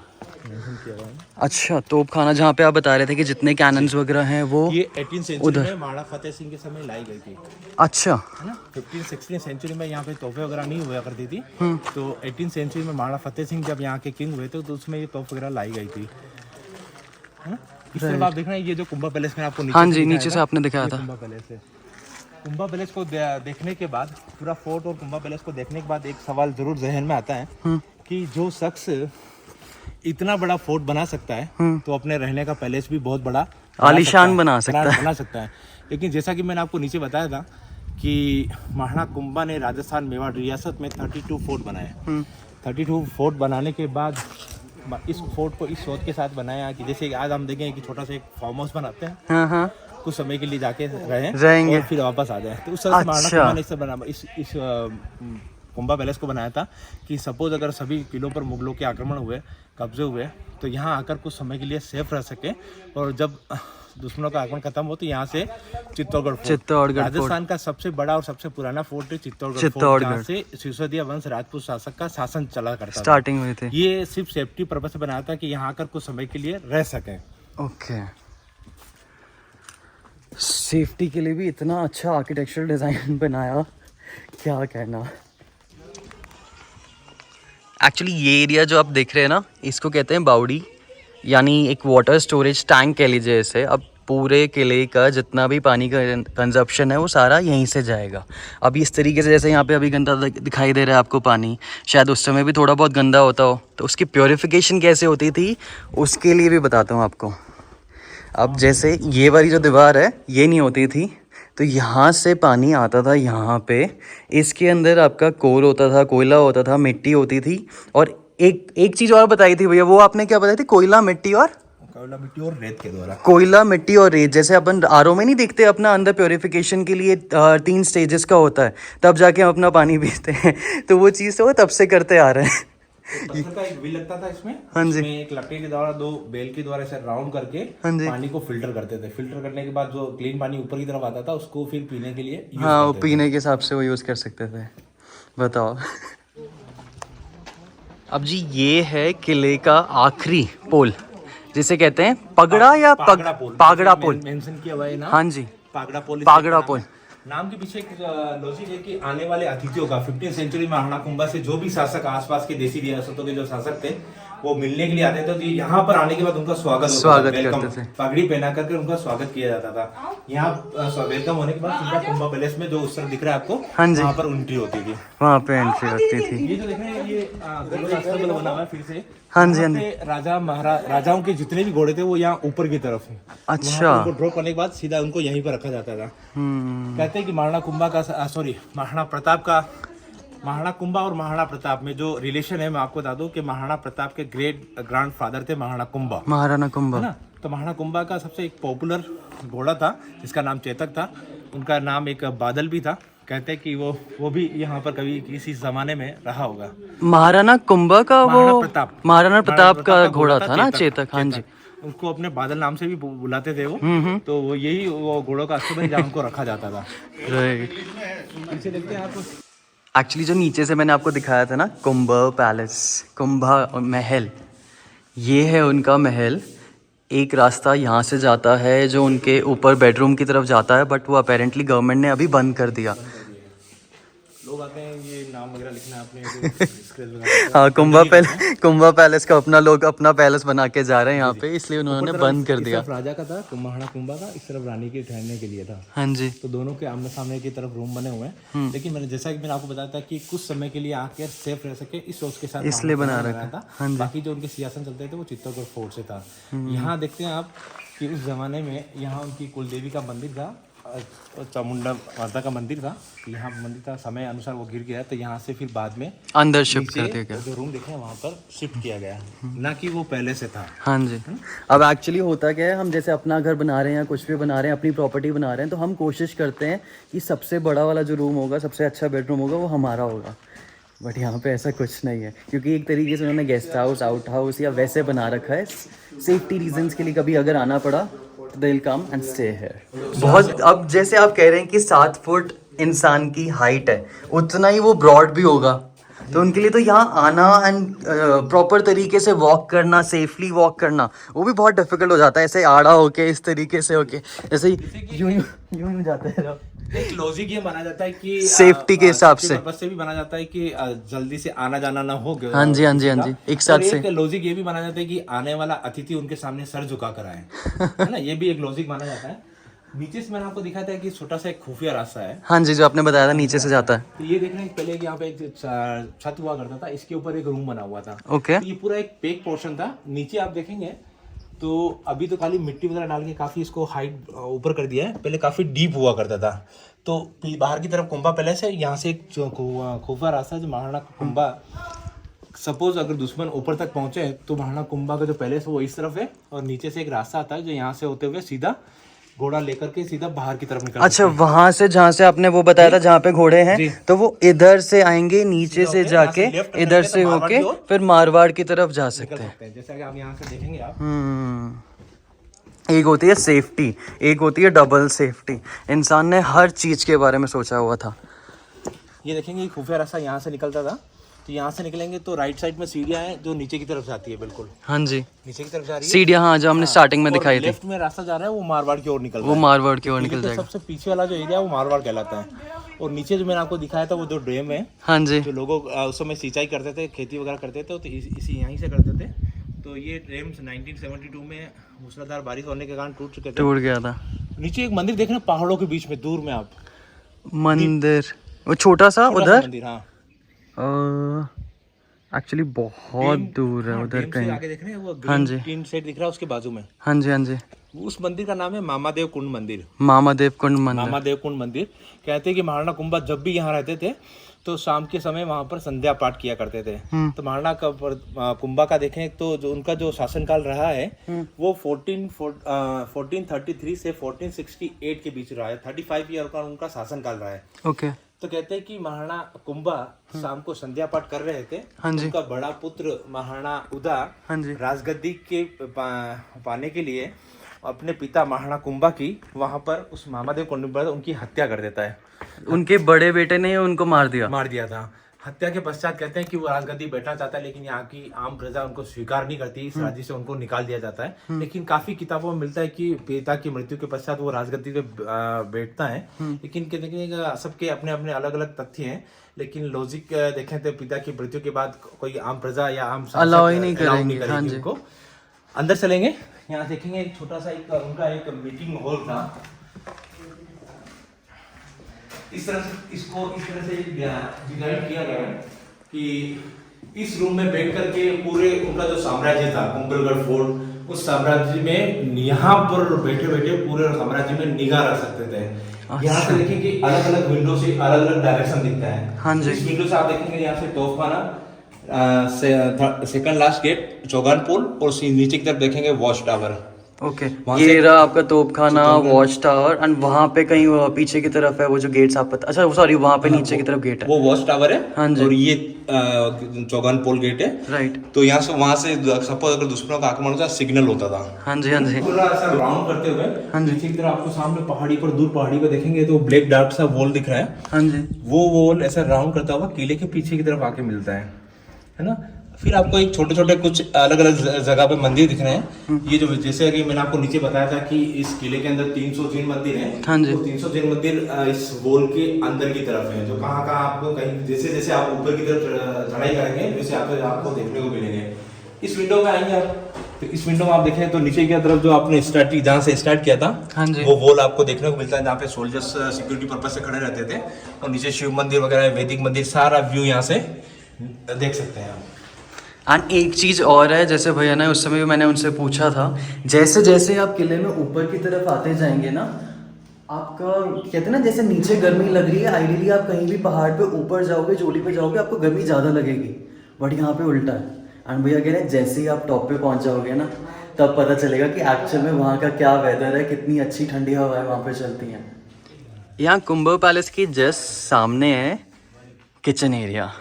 अच्छा, तोपखाना, जहाँ पे आप बता रहे थे कि जितने कैनन्स वगैरह हैं वो ये 18th सेंचुरी में महाराणा फतेह सिंह के समय लाई गई थी। अच्छा, है ना? 15th-16th सेंचुरी में यहाँ पे तोपें वगैरह नहीं हुआ करती थी, तो 18th सेंचुरी में महाराणा फतेह सिंह जब यहाँ के किंग हुए थे तो उसमें ये तोप वगैरह लाई गई थी, है ना? इस तरफ आप देख रहे हैं ये जो कुंभा पैलेस में आपको नीचे, हाँ जी, नीचे से आपने दिखाया था, कुंभा पैलेस है। कुंभा पैलेस को देखने के बाद, पूरा फोर्ट और कुंभा पैलेस को देखने के बाद एक सवाल जरूर जहन में आता है कि जो शख्स इतना बड़ा फोर्ट बना सकता है तो अपने रहने का पैलेस भी बहुत बड़ा आलीशान बना सकता है। लेकिन जैसा कि मैंने आपको नीचे बताया था कि महाराणा कुंभा ने राजस्थान मेवाड़ रियासत में 32 फोर्ट बनाए। 32 फोर्ट बनाने के बाद इस फोर्ट को इस सोच के साथ बनाया कि जैसे आज हम देखें कि छोटा सा एक फार्म हाउस बनाते हैं, हाँ। कुछ समय के लिए जाके रहेंगे और फिर वापस आ जाए। तो उस तरह से महाराणा कुंभा ने इस कुंभा पैलेस को बनाया था कि सपोज अगर सभी किलों पर मुगलों के आक्रमण हुए, कब्जे हुए, तो यहाँ आकर कुछ समय के लिए सेफ रह सके, और जब दुश्मनों का आक्रमण खत्म हो तो यहाँ से चित्तौड़गढ़ राजस्थान का सबसे बड़ा और सबसे पुराना फोर्ट है चित्तौड़गढ़ फोर्ट, जहाँ से सिसोदिया वंश राजपूत शासक का शासन चला करता स्टार्टिंग हुई थी। ये सिर्फ सेफ्टी पर्पज से बनाया था कि यहाँ आकर कुछ समय के लिए रह सके। ओके, सेफ्टी के लिए भी इतना अच्छा आर्किटेक्चरल डिजाइन बनाया, क्या कहना। एक्चुअली ये एरिया जो आप देख रहे हैं ना, इसको कहते हैं बावड़ी, यानी एक वाटर स्टोरेज टैंक कह लीजिए इसे। अब पूरे किले का जितना भी पानी का कंजप्शन है वो सारा यहीं से जाएगा। अब इस तरीके से जैसे यहाँ पे अभी गंदा दिखाई दे रहा है आपको पानी, शायद उस समय भी थोड़ा बहुत गंदा होता हो, तो उसकी प्योरिफिकेशन कैसे होती थी उसके लिए भी बताता हूँ आपको। अब जैसे ये वाली जो दीवार है ये नहीं होती थी, तो यहाँ से पानी आता था यहाँ पे, इसके अंदर आपका कोल होता था, कोयला होता था, मिट्टी होती थी, और एक चीज़ और बताई थी भैया, वो आपने क्या बताई थी? कोयला मिट्टी और रेत के द्वारा। कोयला मिट्टी और रेत, जैसे अपन आरओ में नहीं देखते अपना अंदर प्योरिफिकेशन के लिए 3 स्टेजेस का होता है, तब जाके हम अपना पानी पीते हैं। तो वो चीज़ तो तब से करते आ रहे हैं। पत्थर का एक व्हील लगता था इसमें, हाँ जी, इसमें एक लकड़ी के द्वारा 2 बेल के द्वारा ऐसे राउंड करके पानी को फिल्टर करते थे। फिल्टर करने के बाद जो क्लीन पानी ऊपर की तरफ आता था उसको फिर पीने के लिए हाँ, वो पीने के हिसाब से वो यूज़ कर सकते थे। बताओ। अब जी ये है किले का आखिरी पोल, जिसे कहते हैं पगड़ा या पागड़ा पोल मेंशन किया हुआ है ना। हाँ जी, पागड़ा पोल नाम के पीछे एक लॉजिक है कि आने वाले अतिथियों का 15th सेंचुरी में महाराणा कुंभा से जो भी शासक आसपास के देसी रियासतों के जो शासक थे वो मिलने के लिए आते थे, तो यहाँ पर आने के बाद उनका स्वागत करते थे। पगड़ी पहना करके उनका स्वागत किया जाता था। यहाँ वेलकम होने के बाद सीधा कुंभा पैलेस में जो उस तरफ दिख रहा है आपको, हाँ जी, वहाँ पर एंट्री होती थी। वहाँ पे एंट्री होती थी। ये जो देख रहे हैं ये बना हुआ है फिर से। हाँ जी, हाँ जी। राजाओं के जितने भी घोड़े थे वो यहाँ ऊपर की तरफ है। अच्छा, उनको ड्रॉप करने के बाद सीधा उनको यहीं पर रखा जाता था। कहते हैं कि महाराणा कुंभा और महाराणा प्रताप में जो रिलेशन है, मैं आपको बता दूं कि महाराणा प्रताप के ग्रेट ग्रैंडफादर थे महाराणा कुंभा, है ना। तो महाराणा कुंभा का सबसे एक पॉपुलर घोड़ा था जिसका नाम चेतक था, उनका नाम एक बादल भी था। कहते हैं कि वो भी यहाँ पर कभी किसी जमाने में रहा होगा। महाराणा कुंभा का महाराणा प्रताप का घोड़ा था ना चेतक। हाँ जी, उसको अपने बादल नाम से भी बुलाते थे वो। तो वो घोड़ों का अस्तबल जहाँ उनको रखा जाता था। राइट, पीछे देखते हैं आप। एक्चुअली जो नीचे से मैंने आपको दिखाया था ना, कुंभा पैलेस, कुंभा महल, ये है उनका महल। एक रास्ता यहाँ से जाता है जो उनके ऊपर बेडरूम की तरफ जाता है, बट वो अपेरेंटली गवर्नमेंट ने अभी बंद कर दिया। लोग आते हैं ये नाम वगैरह लिखना अपने हाँ, कुंभा पैलेस का लोग अपना पैलेस बना के जा रहे हैं यहाँ पे, इसलिए उन्होंने बंद कर दिया। राजा का था महाराणा कुंभा का, इस तरफ रानी के ठहरने के लिए था। हाँ जी, तो दोनों के आमने सामने की तरफ रूम बने हुए हैं। लेकिन मैंने जैसा कि मैंने आपको बताया था कि कुछ समय के लिए आके सेफ रह सके, इस सोच के साथ इसलिए बना रखा था। हाँ, बाकी जो उनके सियासन चलते थे वो चित्तौड़गढ़ फोर्ट से था। यहाँ देखते हैं आप कि उस जमाने में यहाँ उनकी कुलदेवी का मंदिर था, चामुंडा माता का मंदिर था। यहाँ मंदिर था, समय अनुसार वो गिर गया, तो यहाँ से फिर बाद में अंदर शिफ्ट कर दिया गया। जो रूम देखे वहाँ पर शिफ्ट किया गया, ना कि वो पहले से था। हाँ जी। अब एक्चुअली होता क्या है, हम जैसे अपना घर बना रहे हैं या कुछ भी बना रहे हैं, अपनी प्रॉपर्टी बना रहे हैं, तो हम कोशिश करते हैं कि सबसे बड़ा वाला जो रूम होगा, सबसे अच्छा बेडरूम होगा, वो हमारा होगा। बट यहाँ पे ऐसा कुछ नहीं है, क्योंकि एक तरीके से उन्होंने गेस्ट हाउस, आउट हाउस या वैसे बना रखा है सेफ्टी रीजंस के लिए। कभी अगर आना पड़ा they will come and stay here। बहुत, अब जैसे आप कह रहे हैं कि 7 फुट इंसान की हाइट है, उतना ही वो ब्रॉड भी होगा, तो उनके लिए तो यहाँ आना एंड प्रॉपर तरीके से वॉक करना, सेफली वॉक करना, वो भी बहुत डिफिकल्ट हो जाता है। ऐसे आड़ा होके, इस तरीके से होके, जैसे यूं जाते हैं। एक लॉजिक ये माना जाता है कि सेफ्टी के हिसाब से भी माना जाता है कि जल्दी से आना जाना ना हो। हाँ जी, हाँ जी, हाँ जी, एक साथ से। एक लॉजिक ये भी माना जाता है कि आने वाला अतिथि उनके सामने सर झुका कर आए, है ना। ये भी एक लॉजिक माना जाता है। नीचे से मैंने आपको दिखाया था कि छोटा सा एक खुफिया रास्ता है। हाँ जी, जो आपने बताया था नीचे से जाता है। तो ये देख रहे हैं पहले यहाँ पे एक छत हुआ करता था, इसके ऊपर एक रूम बना हुआ था। ओके। तो ये पूरा एक पेक पोर्शन था। नीचे आप देखेंगे तो अभी तो खाली मिट्टी वगैरह डाल के काफी इसको हाइट ऊपर कर दिया है, पहले काफी डीप हुआ करता था। तो बाहर की तरफ कुंभा पैलेस है, यहाँ से एक खुफिया रास्ता जो महाराणा कुंभा, सपोज अगर दुश्मन ऊपर तक पहुंचे तो महाराणा कुंभा का जो पैलेस है वो इस तरफ है, और नीचे से एक रास्ता आता है जो यहाँ से होते हुए सीधा घोड़ा लेकर के सीधा बाहर की तरफ निकल। अच्छा, वहां से जहाँ से आपने वो बताया था जहाँ पे घोड़े हैं, तो वो इधर से आएंगे, नीचे से जाके इधर से होके फिर मारवाड़ की तरफ जा सकते हैं। जैसा कि आप यहाँ से देखेंगे आप। एक होती है सेफ्टी, एक होती है डबल सेफ्टी। इंसान ने हर चीज के बारे में सोचा हुआ था। ये देखेंगे खुफिया रास्ता यहाँ से निकलता था। तो यहाँ से निकलेंगे तो राइट साइड में सीढ़ियाँ हैं जो नीचे की तरफ जाती है, बिल्कुल। हाँ जी, नीचे की तरफ जा रही है सीढ़ियाँ, हाँ, जो हमने स्टार्टिंग में दिखाई थी। लेफ्ट में रास्ता जा रहा है वो मारवाड़ की ओर निकल रहा है। वो मारवाड़ की ओर निकल जाएगा। सबसे पीछे वाला जो एरिया है वो मारवाड़ कहलाता है। और नीचे जो मैंने आपको दिखाया था वो जो डैम है, हाँ जी, जो लोगों उस समय सिंचाई करते थे, खेती वगैरह करते थे, तो इसी यहीं से करते थे। तो ये डैम 1972 में मूसलाधार बारिश होने के कारण टूट चुके थे, टूट गया था। नीचे एक मंदिर देख रहे हैं पहाड़ों के बीच में, दूर में आप मंदिर, वो छोटा सा उधर मंदिर। हाँ, एक्चुअली बहुत दूर है उधर कहीं। आगे देख रहे हैं वो हाँ जी, टीन सेट दिख रहा है उसके बाजू में। हाँ जी, हाँ जी। उस मंदिर का नाम है मामादेव कुंड मंदिर। मामादेव कुंड मंदिर। मामादेव कुंड मंदिर। कहते हैं कि महाराणा कुंभा जब भी यहाँ रहते थे तो शाम के समय वहाँ पर संध्या पाठ किया करते थे। तो महाराणा कुंभा का देखें तो जो उनका जो शासनकाल रहा है वो 1433 से 1468 के बीच रहा है। 35 ईयर का उनका शासनकाल रहा है। ओके। तो कहते हैं कि महाराणा कुंभा शाम को संध्या पाठ कर रहे थे। हाँ जी। उनका बड़ा पुत्र महाराणा उदा हाँ जी, राजगद्दी के पाने के लिए अपने पिता महाराणा कुंभा की वहां पर उस मामादेव कुंड पर उनकी हत्या कर देता है। उनके बड़े बेटे ने उनको मार दिया था। हत्या के पश्चात कहते हैं कि वो राजगद्दी बैठना चाहता है, लेकिन यहाँ की आम प्रजा उनको स्वीकार नहीं करती, इस राज्य से उनको निकाल दिया जाता है। लेकिन काफी किताबों में मिलता है कि पिता की मृत्यु के पश्चात वो राजगद्दी पे बैठता है। लेकिन सबके अपने अपने अलग अलग तथ्य हैं, लेकिन लॉजिक देखें तो पिता की मृत्यु के बाद कोई आम प्रजा या आम अलाउ ही नहीं करेंगे। हाँ जी, उनको अंदर चलेंगे। यहाँ देखेंगे एक छोटा सा उनका एक मीटिंग हॉल था। इस तरह से इसको इस तरह से डिजाइन किया गया है कि इस रूम में बैठ करके पूरे उनका जो साम्राज्य था कुंभलगढ़ फोर्ट, उस साम्राज्य में यहाँ पर बैठे बैठे पूरे साम्राज्य में निगाह रख सकते थे। यहाँ से देखिए कि अलग अलग विंडो से अलग अलग डायरेक्शन दिखता है। हाँ जी, इस विंडो से आप देखेंगे यहाँ से तोफखाना, सेकंड लास्ट गेट चौगान पुल, और नीचे की तरफ देखेंगे वॉच टावर। ओके। ये रहा आपका तोपखाना, वॉच टावर, एंड वहाँ पे कहीं पीछे की तरफ है वो जो गेट्स आप अच्छा सॉरी वहाँ पे नीचे की तरफ गेट है, वो वॉच टावर है। हाँ जी, और ये चौगान पोल गेट है। राइट। तो यहाँ से वहाँ से सपोज अगर दुश्मनों का आक्रमण होता है सिग्नल होता था। हाँ जी, हाँ जी, पूरा ऐसा राउंड करते हुए हाँ जी, नीचे की तरफ आपको सामने पहाड़ी पर दूर पहाड़ी पर देखेंगे तो ब्लैक डॉट सा वॉल दिख रहा है। हाँ जी, वो वॉल ऐसा राउंड करता हुआ किले के पीछे की तरफ आके मिलता है ना। फिर आपको एक छोटे छोटे कुछ अलग अलग जगह पे मंदिर दिख रहे हैं। ये जो जैसे कि मैंने आपको नीचे बताया था कि इस किले के अंदर 300 जैन मंदिर हैं। हाँ जी, तो 300 जैन मंदिर इस वॉल के अंदर की तरफ है, जो कहाँ कहाँ आपको कहीं जैसे जैसे आप ऊपर की तरफ चढ़ाई करेंगे वैसे आपको देखने को मिलेंगे। इस विंडो में आएंगे आप, तो इस विंडो में आप देखें तो नीचे की तरफ जो आपने जहाँ से स्टार्ट किया था, हाँ जी, वो वॉल आपको देखने को मिलता है, जहाँ पे सोल्जर्स सिक्योरिटी पर्पज से खड़े रहते थे। और नीचे शिव मंदिर वगैरह, वैदिक मंदिर, सारा व्यू यहाँ से देख सकते हैं आप। एंड एक चीज़ और है, जैसे भैया ने उस समय भी मैंने उनसे पूछा था, जैसे जैसे आप किले में ऊपर की तरफ आते जाएंगे ना, आपका कहते हैं ना जैसे नीचे गर्मी लग रही है, आइडियली आप कहीं भी पहाड़ पे ऊपर जाओगे, चोटी पे जाओगे, आपको गर्मी ज़्यादा लगेगी, बट यहाँ पे उल्टा है। एंड भैया कह रहे हैं जैसे ही आप टॉप पे पहुँच जाओगे ना, तब पता चलेगा कि एक्चुअल में वहाँ का क्या वेदर है, कितनी अच्छी ठंडी हवाएं वहाँ पे चलती हैं। यहाँ कुंभा पैलेस के जस्ट सामने है kitchen area.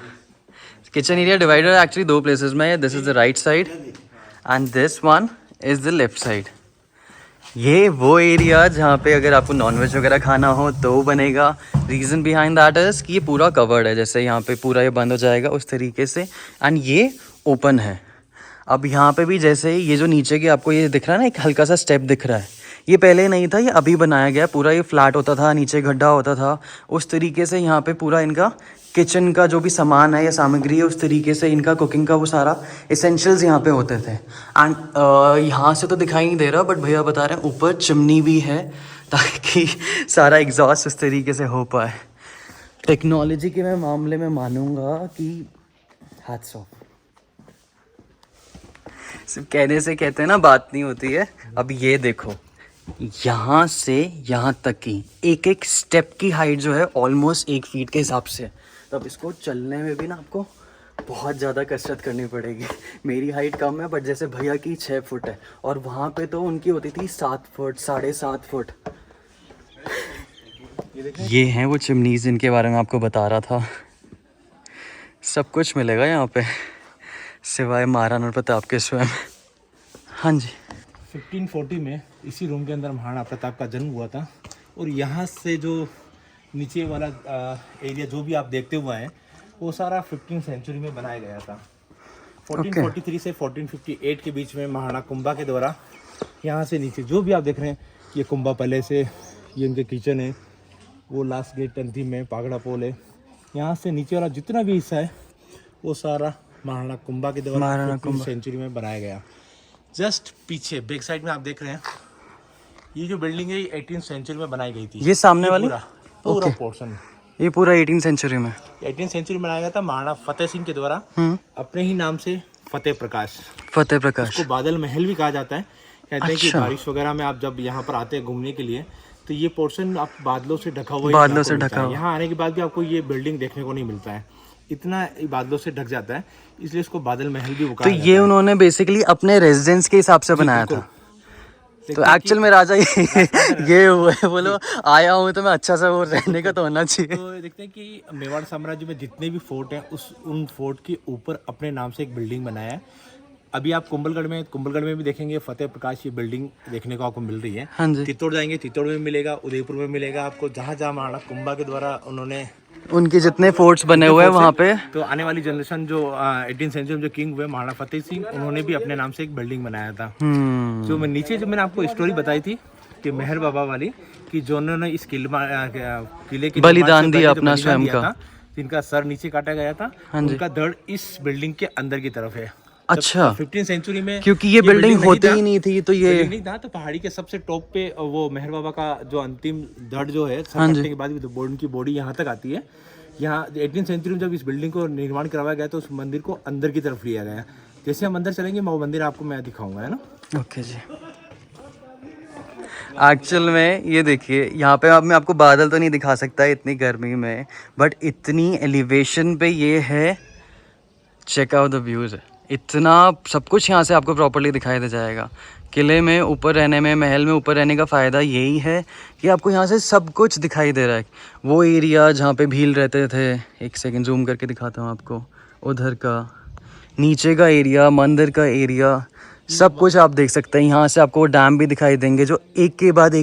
Kitchen area divided actually दो प्लेसेस में, this is the right side and this one is the left side. ये वो एरिया जहाँ पे अगर आपको नॉनवेज वगैरह खाना हो तो बनेगा। रीज़न बिहाइंड दैट इज़ कि ये पूरा कवर्ड है, जैसे यहाँ पे पूरा ये बंद हो जाएगा उस तरीके से, एंड ये ओपन है। अब यहाँ पे भी जैसे ये जो नीचे की आपको ये दिख रहा है ना, एक हल्का सा स्टेप दिख रहा है, ये पहले नहीं था, ये अभी बनाया गया। पूरा ये फ्लैट होता था, नीचे गड्ढा होता था, उस तरीके से यहाँ पे पूरा इनका किचन का जो भी सामान है या सामग्री है उस तरीके से इनका कुकिंग का वो सारा एसेंशियल्स यहाँ पे होते थे। एंड यहाँ से तो दिखाई नहीं दे रहा बट भैया बता रहे हैं ऊपर चिमनी भी है ताकि सारा एग्जॉस्ट उस तरीके से हो पाए। टेक्नोलॉजी के मैं मामले में मानूंगा कि हैट्स ऑफ। सिर्फ कहने से कहते हैं ना बात नहीं होती है। अब ये देखो यहाँ से यहाँ तक की एक एक स्टेप की हाइट जो है ऑलमोस्ट 1 फीट के हिसाब से। तब इसको चलने में भी ना आपको बहुत ज़्यादा कसरत करनी पड़ेगी। मेरी हाइट कम है बट जैसे भैया की 6 फुट है और वहाँ पे तो उनकी होती थी 7 फुट 7.5 फुट। ये हैं वो चिमनीज जिनके बारे में आपको बता रहा था। सब कुछ मिलेगा यहाँ पे सिवाय महाराणा प्रताप के स्वयं। हाँ जी 1540 में इसी रूम के अंदर महाराणा प्रताप का जन्म हुआ था। और यहाँ से जो नीचे वाला एरिया जो भी आप देखते हुए हैं वो सारा 15th सेंचुरी में बनाया गया था। 1443 से 1458 के बीच में महाराणा कुंभा के द्वारा यहाँ से नीचे जो भी आप देख रहे हैं ये कुंभा पैलेस है, ये इनके किचन है, वो लास्ट गेट अंतिम में पागड़ा पोल है। यहाँ से नीचे वाला जितना भी हिस्सा है वो सारा महाराणा कुंभा के द्वारा 15th सेंचुरी में बनाया गया। जस्ट पीछे बैक साइड में आप देख रहे हैं ये जो बिल्डिंग है 18th सेंचुरी में बनाई गई थी। ये सामने वाली पूरा पोर्शन ये पूरा 18th सेंचुरी में 18th सेंचुरी में बनाया गया था महाराणा फतेह सिंह के द्वारा अपने ही नाम से फतेह प्रकाश। उसको बादल महल भी कहा जाता है। कहते हैं कि बारिश वगैरह में आप जब यहाँ पर आते हैं घूमने के लिए तो ये पोर्शन आप बादलों से ढका हुआ यहाँ आने के बाद भी आपको ये बिल्डिंग देखने को नहीं मिलता है, इतना बादलों से ढक जाता है, इसलिए इसको बादल महल भी कहा जाता है। ये उन्होंने बेसिकली अपने रेजिडेंस के हिसाब से बनाया था। तो एक्चुअल में राजा ये हुआ है, बोलो आया हूँ तो मैं अच्छा सा वो रहने का तो होना चाहिए। तो देखते हैं कि मेवाड़ साम्राज्य में जितने भी फोर्ट हैं उन फोर्ट के ऊपर अपने नाम से एक बिल्डिंग बनाया है। अभी आप कुंभलगढ़ में भी देखेंगे फतेह प्रकाश की बिल्डिंग देखने को आपको मिल रही है। हाँ जी। चित्तौड़ जाएंगे, चित्तौड़ में मिलेगा, उदयपुर में मिलेगा आपको। जहाँ जहाँ महाराणा कुंभा के द्वारा उन्होंने उनके जितने फोर्ट्स बने हुए हैं वहाँ पे, तो आने वाली जनरेशन जो 18th सेंचुरी में जो किंग हुए महाराणा फतेह सिंह, उन्होंने भी अपने नाम से एक बिल्डिंग बनाया था। जो मैं नीचे जो मैंने आपको स्टोरी बताई थी कि मेहर बाबा वाली कि जो उन्होंने इस किले के बलिदान दिया अपना स्वयं का, जिनका सर नीचे काटा गया था, उनका धड़ इस बिल्डिंग के अंदर की तरफ है। अच्छा 15th सेंचुरी में क्योंकि ये बिल्डिंग होती ही नहीं थी तो ये नहीं था, तो पहाड़ी के सबसे टॉप पे वो मेहर बाबा का जो अंतिम धड़ जो है सर कटने के बाद भी तो उनकी बॉडी यहाँ तक आती है। यहाँ 18th सेंचुरी में जब इस बिल्डिंग को निर्माण करवाया गया तो उस मंदिर को अंदर की तरफ लिया गया। जैसे हम अंदर चलेंगे वो मंदिर आपको मैं दिखाऊंगा, है ना। ओके जी। एक्चुअल में ये देखिए यहाँ पे अब मैं आपको बादल तो नहीं दिखा सकता इतनी गर्मी में, बट इतनी एलिवेशन पे ये है, चेक आउट द व्यूज़। इतना सब कुछ यहाँ से आपको प्रॉपर्ली दिखाई दे जाएगा। किले में ऊपर रहने में, महल में ऊपर रहने का फ़ायदा यही है कि आपको यहाँ से सब कुछ दिखाई दे रहा है। वो एरिया जहाँ पे भील रहते थे, एक सेकंड जूम करके दिखाता हूँ आपको, उधर का नीचे का एरिया, मंदिर का एरिया, सब कुछ आप देख सकते हैं। यहाँ से आपको डैम भी दिखाई देंगे जो एक के बाद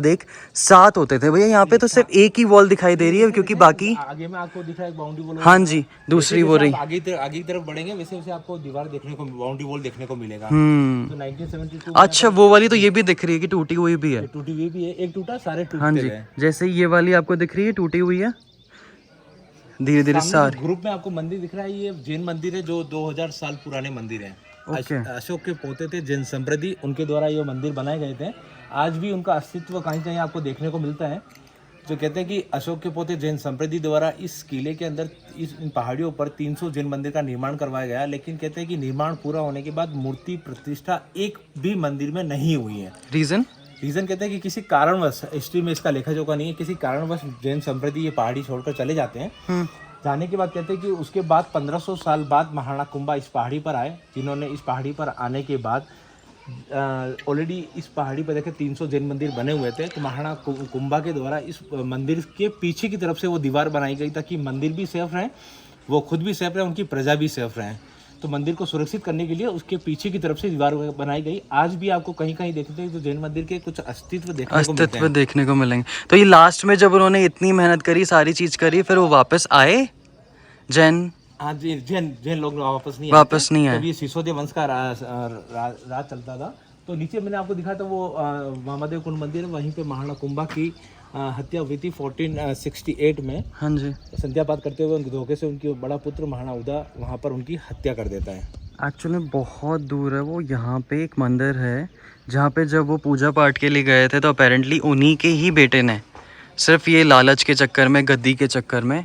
एक 7 होते थे। भैया यहाँ पे तो सिर्फ एक ही वॉल दिखाई दे रही है क्योंकि बाकी आगे में आपको दिख रहा है बाउंड्री वॉल। हाँ जी, दूसरी वो रही। आगे की तरफ बढ़ेंगे वैसे वैसे आपको दीवार देखने को, बाउंड्री वॉल देखने को मिलेगा। तो 1972 अच्छा वो वाली तो ये भी दिख रही है कि टूटी हुई भी है। टूटी हुई भी है, एक टूटा सारे टूटे। हाँ जी, जैसे ये वाली आपको दिख रही है टूटी हुई है, धीरे धीरे सारे ग्रुप में आपको मंदिर दिख रहा है। ये जैन मंदिर है जो 2000 साल पुराने मंदिर है। अशोक के पोते थे जैन संप्रदाय, उनके द्वारा ये मंदिर बनाए गए थे। आज भी उनका अस्तित्व कहीं कहीं आपको देखने को मिलता है। जो कहते हैं कि अशोक के पोते जैन संप्रदाय द्वारा इस किले के अंदर इन पहाड़ियों पर 300 जैन मंदिर का निर्माण करवाया गया। लेकिन कहते हैं कि निर्माण पूरा होने के बाद मूर्ति प्रतिष्ठा एक भी मंदिर में नहीं हुई है। रीजन कहते हैं कि किसी कारणवश, हिस्ट्री में इसका लेखा जोखा नहीं है, किसी कारणवश जैन संप्रदाय ये पहाड़ी छोड़कर चले जाते हैं। जाने के बाद कहते हैं कि उसके बाद 1500 साल बाद महाराणा कुंभा इस पहाड़ी पर आए, जिन्होंने इस पहाड़ी पर आने के बाद ऑलरेडी इस पहाड़ी पर देखे 300 जैन मंदिर बने हुए थे। तो महाराणा कुंभा के द्वारा इस मंदिर के पीछे की तरफ से वो दीवार बनाई गई ताकि मंदिर भी सेफ रहे, वो खुद भी सेफ रहे, उनकी प्रजा भी सेफ रहे। तो मंदिर को सुरक्षित करने के लिए उसके पीछे की तरफ से दीवार बनाई गई। आज भी आपको कहीं कहीं देखते हैं तो जैन मंदिर के कुछ अस्तित्व देखने को मिलेंगे। तो ये लास्ट में जब उन्होंने इतनी मेहनत करी, सारी चीज करी, फिर वो वापस आए जैन। हाँ जी, जैन लोग वापस नहीं आए। तब ये सिसोदिया वंश का राज चलता था। तो नीचे मैंने आपको दिखा था वो महादेव कुंड मंदिर है, वहीं पे महाराणा कुंभा की हत्या हुई थी 1468 में। हाँ जी। संध्यापात करते हुए उनके धोखे से उनकी बड़ा पुत्र महाराणा उदा वहाँ पर उनकी हत्या कर देता है। एक्चुअली बहुत दूर है वो, यहाँ पे एक मंदिर है जहाँ पे जब वो पूजा पाठ के लिए गए थे तो अपेरेंटली उन्हीं के ही बेटे ने सिर्फ ये लालच के चक्कर में, गद्दी के चक्कर में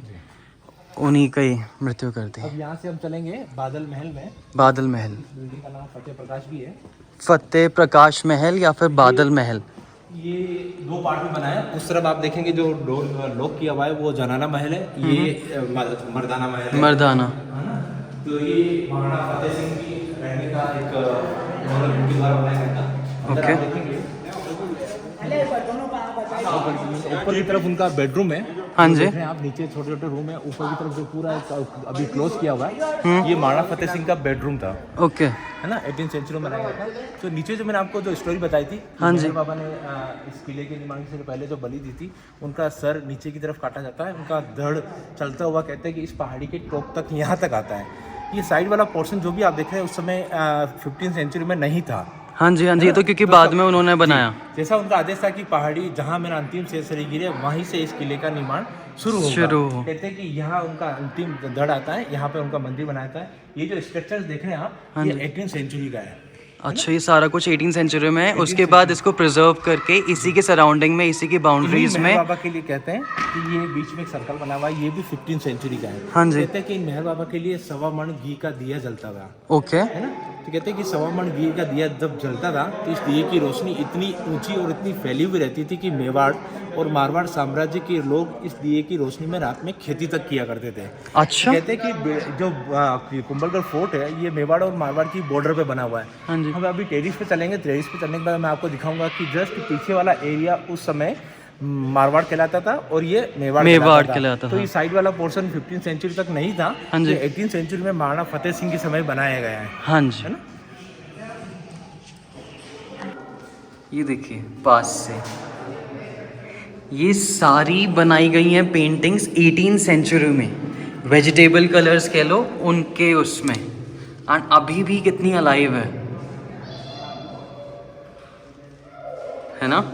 उन्हीं का ही मृत्यु कर दी। अब यहाँ से हम चलेंगे बादल महल में। बादल महल, बिल्डिंग का नाम फतेह प्रकाश भी है। फतेह प्रकाश महल या फिर बादल महल। ये 2 पार्ट में बना है। उस तरफ आप देखेंगे जो लॉक किया हुआ है वो जनाना महल है, ये मर्दाना महल है। मर्दाना। तो ये महाराणा फतेह सिंह की रहने का एक उनके द्वारा बनाया गया था। अंदर आप देखेंगे ऊपर की तरफ उनका बेडरूम है। हाँ जी। देख रहे हैं आप नीचे छोटे छोटे रूम है, ऊपर की तरफ जो पूरा अभी क्लोज किया हुआ है ये महाराणा फतेह सिंह का बेडरूम था। ओके। है ना, 18th सेंचुरी में बनाया गया था। तो नीचे जो मैंने आपको जो स्टोरी बताई थी, हाँ जी, बाबा ने इस किले के निर्माण से पहले जो बलि दी थी, उनका सर नीचे की तरफ काटा जाता है, उनका धड़ चलता हुआ कहते हैं कि इस पहाड़ी के टॉप तक यहाँ तक आता है। ये साइड वाला पोर्शन जो भी आप देख रहे हैं उस समय 15th सेंचुरी में नहीं था। हाँ जी, हाँ जी, ये तो क्योंकि बाद में उन्होंने बनाया। जैसा उनका आदेश था कि पहाड़ी जहाँ मेरा अंतिम शेषरी गिरे वहीं से इस किले का निर्माण शुरू होगा। कहते हैं कि यहाँ उनका अंतिम धड़ आता है, यहाँ पे उनका मंदिर बनाया था। ये जो स्ट्रक्चर्स देख रहे हैं आप, ये 18th सेंचुरी का है। अच्छा, ये सारा कुछ 18th सेंचुरी में है। उसके बाद इसको प्रिजर्व करके इसी के सराउंडिंग में, इसी की बाउंड्रीज में बाबा के लिए कहते हैं कि ये बीच में एक सर्कल बना हुआ है, ये भी 15th सेंचुरी का है। हाँ जी। कहते हैं कि मेहर बाबा के लिए 1.25 मण घी का दिया जलता था। ओके। है ना, तो कहते हैं कि 1.25 मण घी का दिया जब जलता था तो इस दिए की रोशनी इतनी ऊंची और इतनी फैली हुई रहती थी कि मेवाड़ और मारवाड़ साम्राज्य के लोग इस दिए की रोशनी में रात में खेती तक किया करते थे। अच्छा। कहते हैं कि जो कुंभलगढ़ फोर्ट है ये मेवाड़ और मारवाड़ की बॉर्डर पे बना हुआ है। हाँ जी। हम अभी टेरिस पे चलेंगे, टेरिस पे चलने के बाद मैं आपको दिखाऊंगा कि जस्ट पीछे वाला एरिया उस समय मारवाड़ कहलाता था और ये मेवाड़ कहलाता था। तो ये साइड वाला पोर्शन 15th सेंचुरी तक नहीं था। हाँ जी। 18th सेंचुरी में महाराणा फतेह सिंह के समय बनाया गया है। हाँ जी, है ना। ये देखिए पास से ये सारी बनाई गई हैं पेंटिंग्स 18th सेंचुरी में, वेजिटेबल कलर्स कह लो उनके उसमें, एंड अभी भी कितनी अलाइव है ना।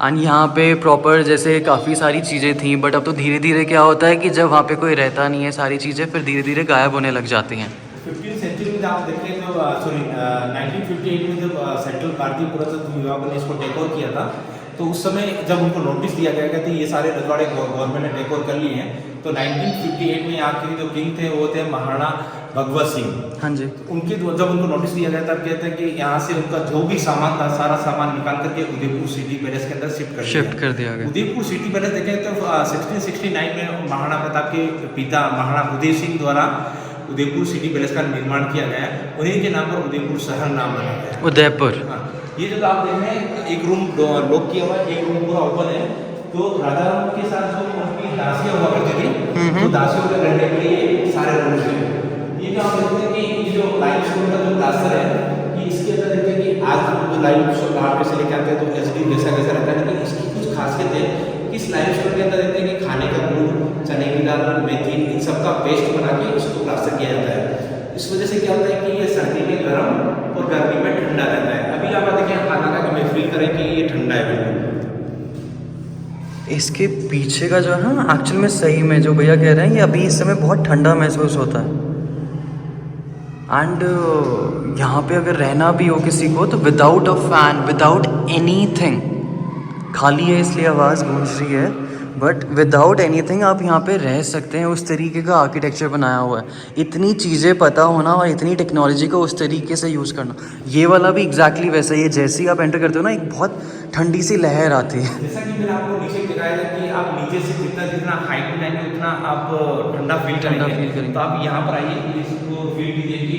एंड यहाँ पे प्रॉपर जैसे काफ़ी सारी चीज़ें थी, बट अब तो धीरे धीरे क्या होता है कि जब वहाँ पे कोई रहता नहीं है सारी चीज़ें फिर धीरे धीरे गायब होने लग जाती हैं। 15th सेंचुरी में आप देखें तो 1958 में जब सेंट्रल भारतीय पुरातत्व विभाग ने इसको टेक ओवर किया था, तो उस समय जब उनको नोटिस दिया गया कि ये सारे रजवाड़े गवर्नमेंट ने टेक ओवर कर लिए हैं, तो 1958 में यहाँ के जो किंग थे वो थे महाराणा भगवत सिंह। हाँ जी। उनके जब उनको नोटिस दिया गया तब कहते हैं कि यहाँ से उनका जो भी सामान था सारा सामान निकाल करके उदयपुर सिटी पैलेस के अंदर शिफ्ट कर दिया गया। उदयपुर सिटी पैलेस देखें तो 1669 में महाराणा प्रताप के पिता महाराणा उदय सिंह द्वारा उदयपुर सिटी पैलेस का निर्माण किया गया है। उन्हीं के नाम पर उदयपुर शहर नाम बना गया है। उदयपुर। हाँ, ये जो आप देख रहे हैं एक रूम लॉक किया हुआ है, एक रूम पूरा ओपन है। तो राजा राम के साथ जो उनकी दासियां हुआ करती थी, तो दासियों के रहने के लिए सारे रूम थे। ये जो आप देखते हैं कि ये जो लाइमस्टोन का जो प्लास्टर है, कि इसके अंदर देखते हैं कि आज जो लाइमस्टोन वहाँ पे से लेके आते हैं तो एचडी जैसा कैसा रहता है, लेकिन इसकी कुछ खासियत है कि इस लाइमस्टोन के अंदर देखते हैं कि खाने का गुड़, चने की दाल, मेथी, इन सब का पेस्ट बना के इसको प्लास्टर किया जाता है। इस वजह से क्या होता है कि ये सर्दी में गर्म और गर्मी में ठंडा रहता है। अभी आप देखें खाना का मैं फील करें कि ये ठंडा है बिल्कुल। इसके पीछे का जो है ना, एक्चुअल में सही में जो भैया कह रहे हैं, ये अभी इस समय बहुत ठंडा महसूस होता है। एंड यहाँ पे अगर रहना भी हो किसी को तो without a fan, without anything, खाली है इसलिए आवाज़ गूंज रही है, बट विदाउट एनीथिंग आप यहाँ पे रह सकते हैं। उस तरीके का आर्किटेक्चर बनाया हुआ है। इतनी चीज़ें पता होना और इतनी टेक्नोलॉजी को उस तरीके से यूज़ करना, ये वाला भी एग्जैक्टली वैसा ही है। जैसे ही आप एंटर करते हो ना, एक बहुत ठंडी सी लहर आती है। जैसा कि मैंने आपको नीचे दिखाया था कि आप नीचे से जितना हाइट में जाएंगे उतना आप ठंडा फील करेंगे। तो आप यहाँ पर आइए, इसको फील कीजिए कि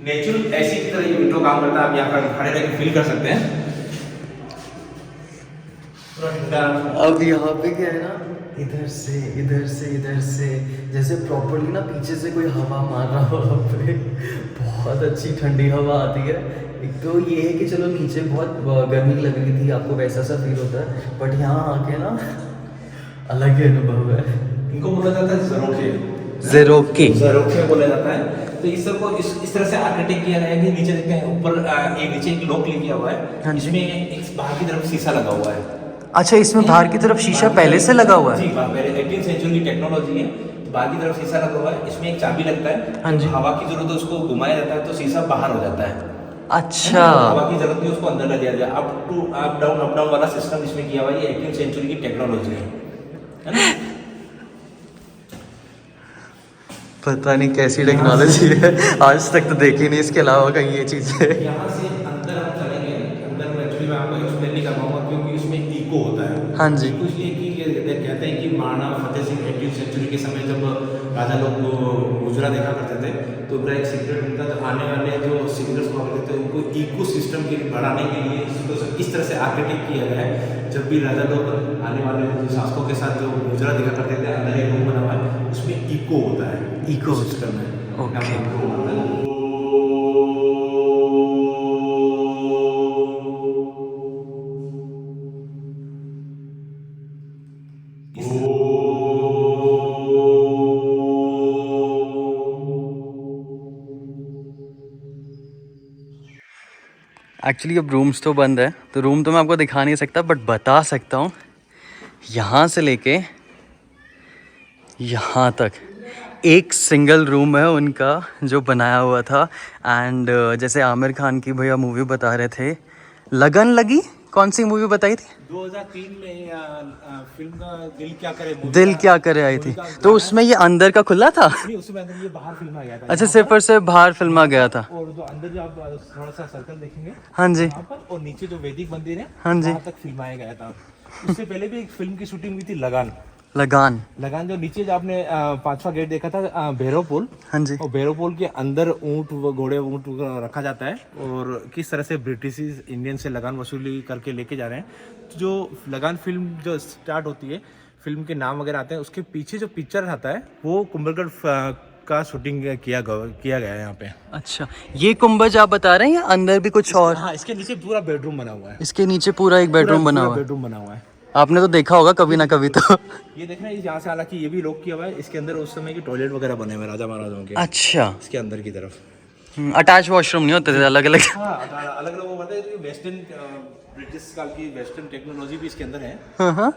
नेचुरल ऐसी की तरह ये विंडो काम करता है। आप यहाँ पर खड़े रहकर फील कर सकते हैं। अब यहाँ पे क्या है ना, इधर से इधर से इधर से जैसे प्रॉपरली ना पीछे से कोई हवा मार रहा हो, पे बहुत अच्छी ठंडी हवा आती है। एक तो ये है कि चलो नीचे बहुत गर्मी लग रही थी, आपको वैसा सा फील होता है, बट यहाँ आके ना अलग ही अनुभव है। इनको बोला जाता है ज़रोखे। ज़रोखे बोला जाता है। तो इस सब को इस तरह से आर्किटेक्ट किया गया है कि नीचे देखते हैं ऊपर नीचे एक लॉक लिया हुआ है, इसमें एक बाहर की तरफ शीशा लगा हुआ है। अच्छा, इसमें बाहर की तरफ शीशा पहले से लगा हुआ है? जी, पहले 18th सेंचुरी की टेक्नोलॉजी है। तो बाहर की तरफ शीशा लगा हुआ है, इसमें एक चाबी लगता है। हाँ जी। हवा की जरूरत है उसको घुमाया जाता है तो शीशा बाहर हो जाता है। अच्छा, हवा की जरूरत नहीं, उसको अंदर ला दिया जाए। अप डाउन वाला सिस्टम इसमें किया हुआ है। ये 18th सेंचुरी की टेक्नोलॉजी है ना? पता नहीं कैसी टेक्नोलॉजी है, आज तक तो देखी नहीं इसके अलावा कहीं ये चीज़ है। यहाँ से अंदर हम चलेंगे, अंदर में एक्चुअली मैं आपको एक्सप्लेन नहीं कर पाऊंगा क्योंकि इसमें इको होता है। हाँ जी। इको इसलिए कि कहते हैं कि महाराणा फतेह सिंह 18th सेंचुरी के समय जब राजा लोग गुजरा देखा करते थे तो उनका एक सीक्रेट उनका जो आने वाले जो सिंगर्स हुआ करते थे उनको इको सिस्टम के बढ़ाने के लिए इसको इस तरह से आर्किटेक्ट किया गया है। जब भी राजा लोग आने वाले शासकों के साथ जो गुजरा देखा करते थे, अंदर एक रूम बना हुआ है, उसमें इको होता है, इको सिस्टम है। ओके। एक्चुअली अब रूम्स तो बंद है, तो रूम तो मैं आपको दिखा नहीं सकता, बट बता सकता हूँ यहाँ से लेके यहाँ तक एक सिंगल रूम है उनका जो बनाया हुआ था। एंड जैसे आमिर खान की भैया मूवी बता रहे थे, लगन लगी, कौन सी मूवी बताई थी? 2003 में फिल्म का दिल क्या करे, दिल क्या करे आई थी, तो उसमें ये अंदर का खुला था? नहीं, उसमें अंदर ये बाहर फिल्मा गया था। अच्छा, सिर्फ और सिर्फ बाहर फिल्मा गया था। और जो अंदर जो आप थोड़ा सा सर्कल देखेंगे हाँ जी, वहाँ पर, और नीचे जो वैदिक मंदिर है हाँ जी, वहाँ तक फिल्माया गया था। उससे पहले भी एक फिल्म की शूटिंग हुई थी, लगान। लगान जो नीचे जो आपने 5वां गेट देखा था, भैरव पुल। हाँ जी। और भैरव पुल के अंदर ऊँट घोड़े रखा जाता है और किस तरह से ब्रिटिश इंडियन से लगान वसूली करके लेके जा रहे हैं। तो जो लगान फिल्म जो स्टार्ट होती है, फिल्म के नाम वगैरह आते हैं, उसके पीछे जो पिक्चर आता है वो कुंभलगढ़ का शूटिंग किया गया है यहाँ पे। अच्छा, ये कुंभज आप बता रहे हैं या अंदर भी कुछ और? हाँ, इसके नीचे पूरा बेडरूम बना हुआ है। इसके नीचे पूरा एक बेडरूम बना हुआ है। बेडरूम बना हुआ है, आपने तो देखा होगा कभी ना कभी तो। ये देखना, यहाँ से हालांकि ये भी लॉक किया हुआ है। इसके अंदर उस समय की टॉयलेट वगैरह बने हुए राजा महाराजाओं के। अच्छा, इसके अंदर की तरफ अटैच वॉशरूम नहीं होते थे अलग अलग? हाँ, अलग अलग वो बताए तो वेस्टर्न ब्रिटिश काल की वेस्टर्न टेक्नोलॉजी भी इसके अंदर है। हाँ,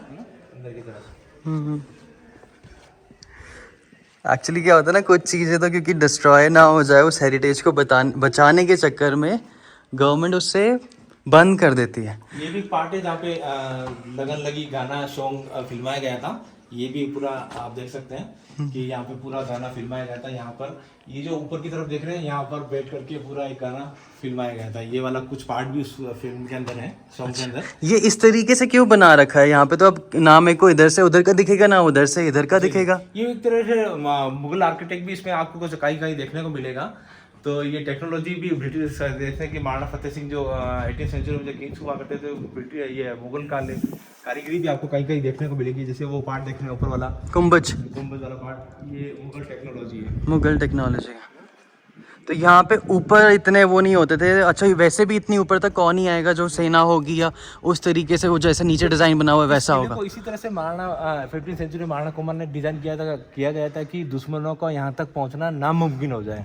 अंदर की तरफ। एक्चुअली क्या होता है ना, कुछ चीज़ें तो क्योंकि डिस्ट्रॉय ना हो जाए उस हेरिटेज को बचाने के चक्कर में गवर्नमेंट उससे बंद कर देती है। ये भी पार्ट है जहाँ पे लगन लगी गाना सॉन्ग फिल्माया गया था। ये भी पूरा आप देख सकते हैं कि यहाँ पे पूरा गाना फिल्माया गया था। यहाँ पर ये जो ऊपर की तरफ देख रहे हैं, यहाँ पर बैठ करके पूरा एक गाना फिल्माया गया था। ये वाला कुछ पार्ट भी उस फिल्म के अंदर है, सॉन्ग के अंदर। ये इस तरीके से क्यों बना रखा है यहाँ पे? तो अब ना मेरे को इधर से उधर का दिखेगा, ना उधर से इधर का दिखेगा। ये एक तरह से मुगल आर्किटेक्ट भी इसमें आपको कुछ कहीं देखने को मिलेगा। तो ये टेक्नोलॉजी भी ब्रिटिश देखते हैं कि महाराणा फतेह सिंह जो 18th सेंचुरी में जो किंग्स हुआ करते थे, ब्रिटिश ये मुगल काल कारीगरी भी आपको कहीं देखने को मिलेगी। जैसे वो पार्ट देखने ऊपर वाला गुंबज वाला पार्ट, ये मुगल टेक्नोलॉजी है। मुगल टेक्नोलॉजी। तो यहाँ पे ऊपर इतने वो नहीं होते थे। अच्छा, वैसे भी इतनी ऊपर तक कौन ही आएगा, जो सेना होगी या उस तरीके से वो जैसे नीचे डिजाइन बना हुआ है वैसा होगा। इसी तरह से महाराणा 15th सेंचुरी महाराणा कुमार ने डिजाइन किया गया था कि दुश्मनों को यहाँ तक पहुँचना नामुमकिन हो जाए।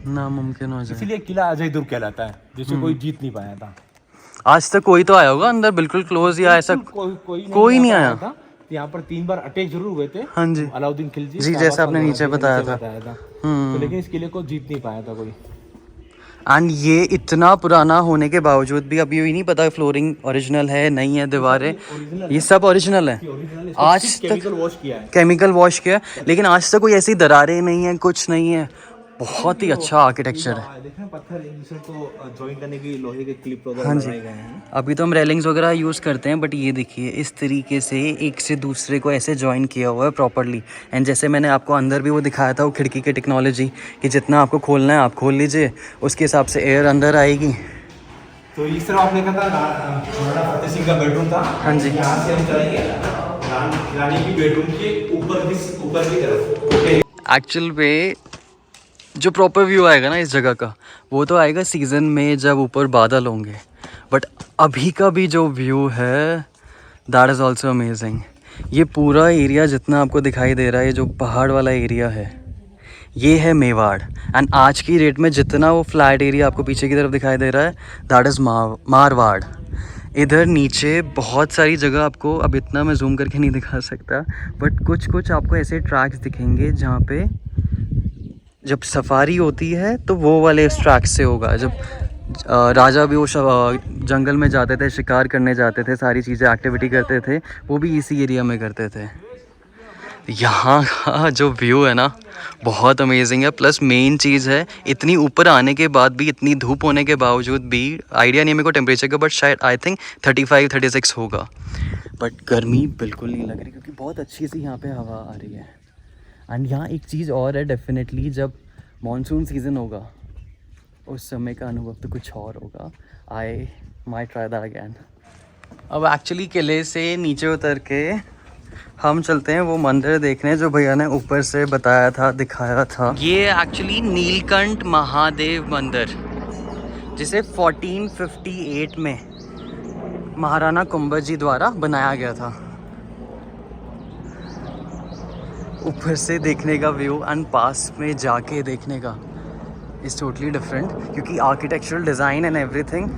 इसलिए किला अजय दुर्ग कहलाता है, जिसे कोई जीत नहीं पाया था। आज तक कोई तो आया होगा अंदर बिल्कुल क्लोज, या ऐसा कोई नहीं आया था। यहाँ पर 3 बार अटैक जरूर हुए थे। हाँ जी, अलाउद्दीन खिलजी जी, जैसा आपने नीचे बताया था। तो लेकिन इस किले को जीत नहीं पाया था कोई। एंड ये इतना पुराना होने के बावजूद भी अभी भी नहीं पता फ्लोरिंग ओरिजिनल है नहीं है, दीवारें ये सब ओरिजिनल है। आज तक केमिकल वॉश किया है, लेकिन आज तक कोई ऐसी दरारें नहीं है, कुछ नहीं है। बहुत ही अच्छा आर्किटेक्चर है। पत्थर एक दूसरे को जॉइन करने की लोहे के क्लिप वगैरह बनाए गए हैं। अभी तो हम रेलिंग्स वगैरह यूज़ करते हैं, बट ये देखिए इस तरीके से एक से दूसरे को ऐसे जॉइन किया हुआ है प्रॉपरली। एंड जैसे मैंने आपको अंदर भी वो दिखाया था, वो खिड़की की टेक्नोलॉजी कि जितना आपको खोलना है आप खोल लीजिए, उसके हिसाब से एयर अंदर आएगी। तो इस तरह आपने कहा महाराणा फतेह सिंह का बेडरूम था। हाँ जी, यहाँ से हम चलेंगे रानी की बेडरूम के ऊपर की तरफ। एक्चुअल में जो प्रॉपर व्यू आएगा ना इस जगह का, वो तो आएगा सीज़न में जब ऊपर बादल होंगे। बट अभी का भी जो व्यू है दैट इज़ ऑल्सो अमेजिंग। ये पूरा एरिया जितना आपको दिखाई दे रहा है, ये जो पहाड़ वाला एरिया है, ये है मेवाड़। एंड आज की रेट में जितना वो फ्लैट एरिया आपको पीछे की तरफ दिखाई दे रहा है, दैट इज़ मारवाड़। इधर नीचे बहुत सारी जगह आपको, अब इतना मैं जूम करके नहीं दिखा सकता, बट कुछ आपको ऐसे ट्रैक्स दिखेंगे जहाँ पे जब सफारी होती है तो वो वाले इस ट्रैक से होगा। जब राजा भी वो जंगल में जाते थे, शिकार करने जाते थे, सारी चीज़ें एक्टिविटी करते थे, वो भी इसी एरिया में करते थे। यहाँ का जो व्यू है ना बहुत अमेजिंग है। प्लस मेन चीज़ है, इतनी ऊपर आने के बाद भी, इतनी धूप होने के बावजूद भी, आइडिया नहीं है मेरे को टेम्परेचर का, बट शायद आई थिंक 35-36 होगा, बट गर्मी बिल्कुल नहीं लग रही क्योंकि बहुत अच्छी सी यहाँ पे हवा आ रही है। एंड यहाँ एक चीज़ और है, डेफिनेटली जब मानसून सीज़न होगा उस समय का अनुभव तो कुछ और होगा। I might try that again. अब एक्चुअली किले से नीचे उतर के हम चलते हैं वो मंदिर देखने जो भैया ने ऊपर से बताया था, दिखाया था। ये एक्चुअली नीलकंठ महादेव मंदिर, जिसे 1458 में महाराणा कुंभा जी द्वारा बनाया गया था। ऊपर से देखने का व्यू एंड पास में जाके देखने का इज़ टोटली डिफरेंट, क्योंकि आर्किटेक्चरल डिज़ाइन एंड एवरीथिंग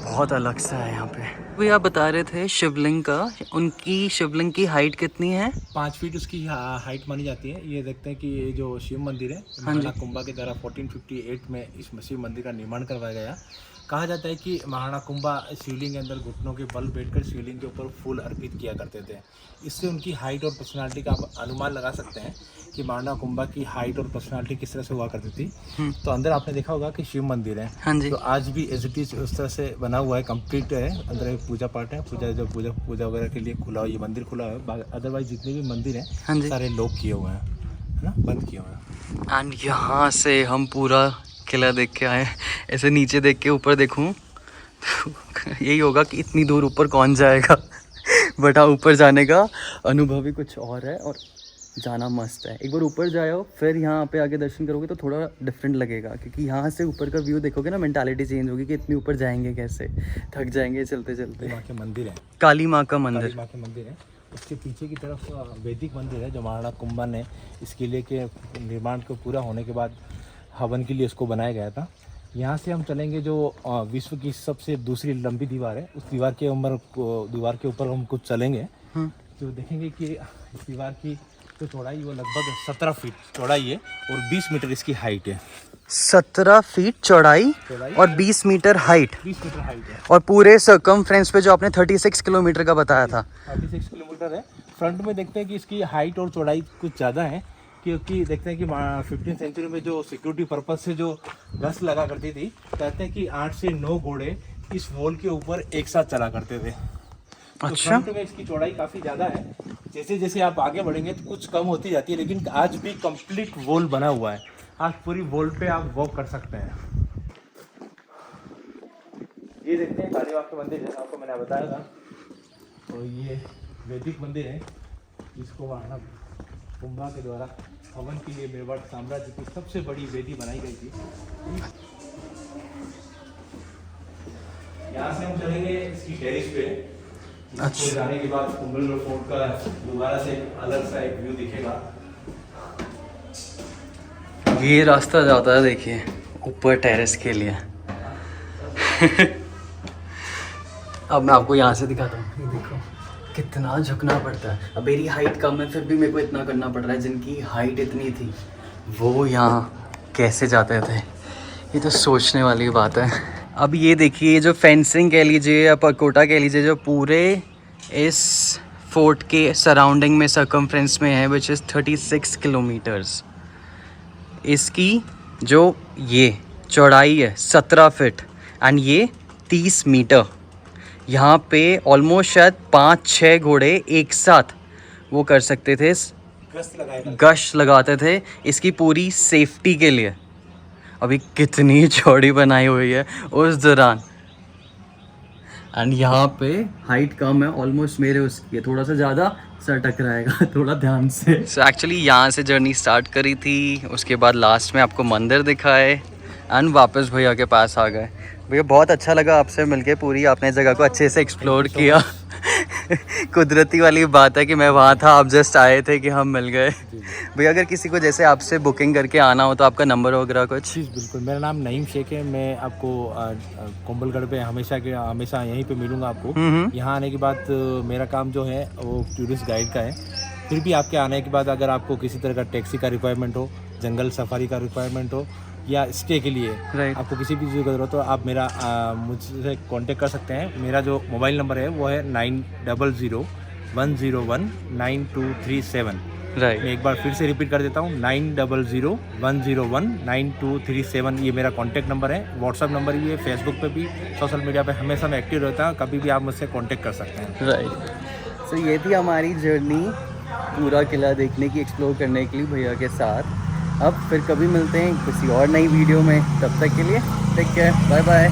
बहुत अलग सा है यहाँ पे। भैया बता रहे थे शिवलिंग का, उनकी शिवलिंग की हाइट कितनी है? 5 फीट उसकी हाइट मानी जाती है। ये देखते हैं कि ये जो शिव मंदिर है, महाराणा कुंभा के द्वारा 1458 में इस शिव मंदिर का निर्माण करवाया गया। कहा जाता है कि महाराणा कुंभा शिवलिंग के अंदर घुटनों के बल बैठकर शिवलिंग के ऊपर फूल अर्पित किया करते थे। इससे उनकी हाइट और पर्सनालिटी का आप अनुमान लगा सकते हैं कि महाराणा कुंभा की हाइट और पर्सनालिटी किस तरह से हुआ करती थी। तो अंदर आपने देखा होगा कि शिव मंदिर है। हाँ जी। तो आज भी एज इट इज उस तरह से बना हुआ है, कंप्लीट है। अंदर एक पूजा पाठ है, पूजा वगैरह के लिए खुला हुआ, ये मंदिर खुला हुआ है। अदरवाइज जितने भी मंदिर हैं, हाँ जी, सारे लोग किए हुए हैं, है ना, बंद किए हुए हैं। एंड यहाँ से हम पूरा किला देख के आए। ऐसे नीचे देख के ऊपर देखूँ तो यही होगा कि इतनी दूर ऊपर कौन जाएगा बट हाँ, ऊपर जाने का अनुभव ही कुछ और है और जाना मस्त है। एक बार ऊपर जाओ फिर यहाँ पे आके दर्शन करोगे तो थोड़ा डिफरेंट लगेगा, क्योंकि यहाँ से ऊपर का व्यू देखोगे ना, मेंटालिटी चेंज होगी कि इतनी ऊपर जाएंगे कैसे, थक जाएंगे चलते चलते। माँ के मंदिर है, काली माँ का मंदिर, काली माँ के मंदिर है। उसके पीछे की तरफ वैदिक मंदिर है, जो महाराणा कुंभा ने इस किले के निर्माण को पूरा होने के बाद हवन के लिए उसको बनाया गया था। यहाँ से हम चलेंगे जो विश्व की सबसे दूसरी लंबी दीवार है, उस दीवार के ऊपर हम कुछ चलेंगे तो देखेंगे कि इस दीवार की जो चौड़ाई वो लगभग 17 फीट चौड़ाई है और 20 मीटर इसकी हाइट है। 17 फीट चौड़ाई और 20 मीटर हाइट। 20 मीटर हाइट है। और पूरे सर्कमफ्रेंस पे जो आपने 36 किलोमीटर का बताया था, 36 किलोमीटर है। फ्रंट में देखते हैं कि इसकी हाइट और चौड़ाई कुछ ज़्यादा है, क्योंकि देखते हैं कि 15वीं सेंचुरी में जो सिक्योरिटी पर्पज से जो गश्त लगा करती थी, कहते हैं कि 8 से 9 घोड़े इस वॉल के ऊपर एक साथ चला करते थे। तो अच्छा, फ्रंट में इसकी चौड़ाई काफ़ी ज़्यादा है। जैसे जैसे आप आगे बढ़ेंगे तो कुछ कम होती जाती है, लेकिन आज भी कंप्लीट वॉल बना हुआ है। आज पूरी वॉल पे आप वॉक कर सकते हैं। ये देखते हैं काली माँ का मंदिर, जैसा आपको मैंने बताया था। तो ये वैदिक मंदिर है, जिसको महाराणा कुंभा के द्वारा हवन के लिए मेवाड़ साम्राज्य की सबसे बड़ी वेदी बनाई गई थी। यहाँ से हम चलेंगे इसकी टेरिस पे। अच्छा, जाने के बाद कुंभलगढ़ फोर्ट का दोबारा से अलग सा एक व्यू दिखेगा। ये रास्ता जाता है देखिए ऊपर टेरेस के लिए अब मैं आपको यहाँ से दिखाता हूँ। देखो कितना झुकना पड़ता है। अब मेरी हाइट कम है फिर भी मेरे को इतना करना पड़ रहा है। जिनकी हाइट इतनी थी वो यहाँ कैसे जाते थे, ये तो सोचने वाली बात है। अब ये देखिए जो फेंसिंग कह लीजिए या पकोटा कह लीजिए, जो पूरे इस फोर्ट के सराउंडिंग में सर्कमफ्रेंस में है, विच इज़ 36 किलोमीटर्स। इसकी जो ये चौड़ाई है 17 फीट एंड ये 30 मीटर। यहाँ पे ऑलमोस्ट शायद 5-6 घोड़े एक साथ वो कर सकते थे, गश्त लगाते थे इसकी पूरी सेफ्टी के लिए। अभी कितनी चौड़ी बनाई हुई है उस दौरान। एंड यहाँ पे हाइट कम है, ऑलमोस्ट मेरे उसकी है, थोड़ा सा ज़्यादा सर टकराएगा थोड़ा ध्यान से। एक्चुअली यहाँ से जर्नी स्टार्ट करी थी, उसके बाद लास्ट में आपको मंदिर दिखाए एंड वापस भैया के पास आ गए। भैया बहुत अच्छा लगा आपसे मिलके, पूरी आपने जगह को अच्छे से एक्सप्लोर किया कुदरती वाली बात है कि मैं वहाँ था, आप जस्ट आए थे कि हम मिल गए। भैया अगर किसी को जैसे आपसे बुकिंग करके आना हो तो आपका नंबर वगैरह कुछ? जी बिल्कुल, मेरा नाम नईम शेख है। मैं आपको कोम्बलगढ़ पे हमेशा यहीं पे मिलूंगा आपको। यहाँ आने के बाद मेरा काम जो है वो टूरिस्ट गाइड का है। फिर भी आपके आने के बाद अगर आपको किसी तरह का टैक्सी का रिक्वायरमेंट हो, जंगल सफारी का रिक्वायरमेंट हो या स्टे के लिए आपको किसी भी चीज़ की जरूरत हो, आप मुझसे कांटेक्ट कर सकते हैं। मेरा जो मोबाइल नंबर है वो है 9001019237। मैं एक बार फिर से रिपीट कर देता हूँ, 9001019237। ये मेरा कांटेक्ट नंबर है। व्हाट्सअप नंबर भी है। फेसबुक पे भी, सोशल मीडिया पे हमेशा मैं एक्टिव रहता हूँ। कभी भी आप मुझसे कांटेक्ट कर सकते हैं। सो ये थी हमारी जर्नी पूरा किला देखने की, एक्सप्लोर करने के लिए भैया के साथ। अब फिर कभी मिलते हैं किसी और नई वीडियो में, तब तक के लिए टेक केयर, बाय बाय।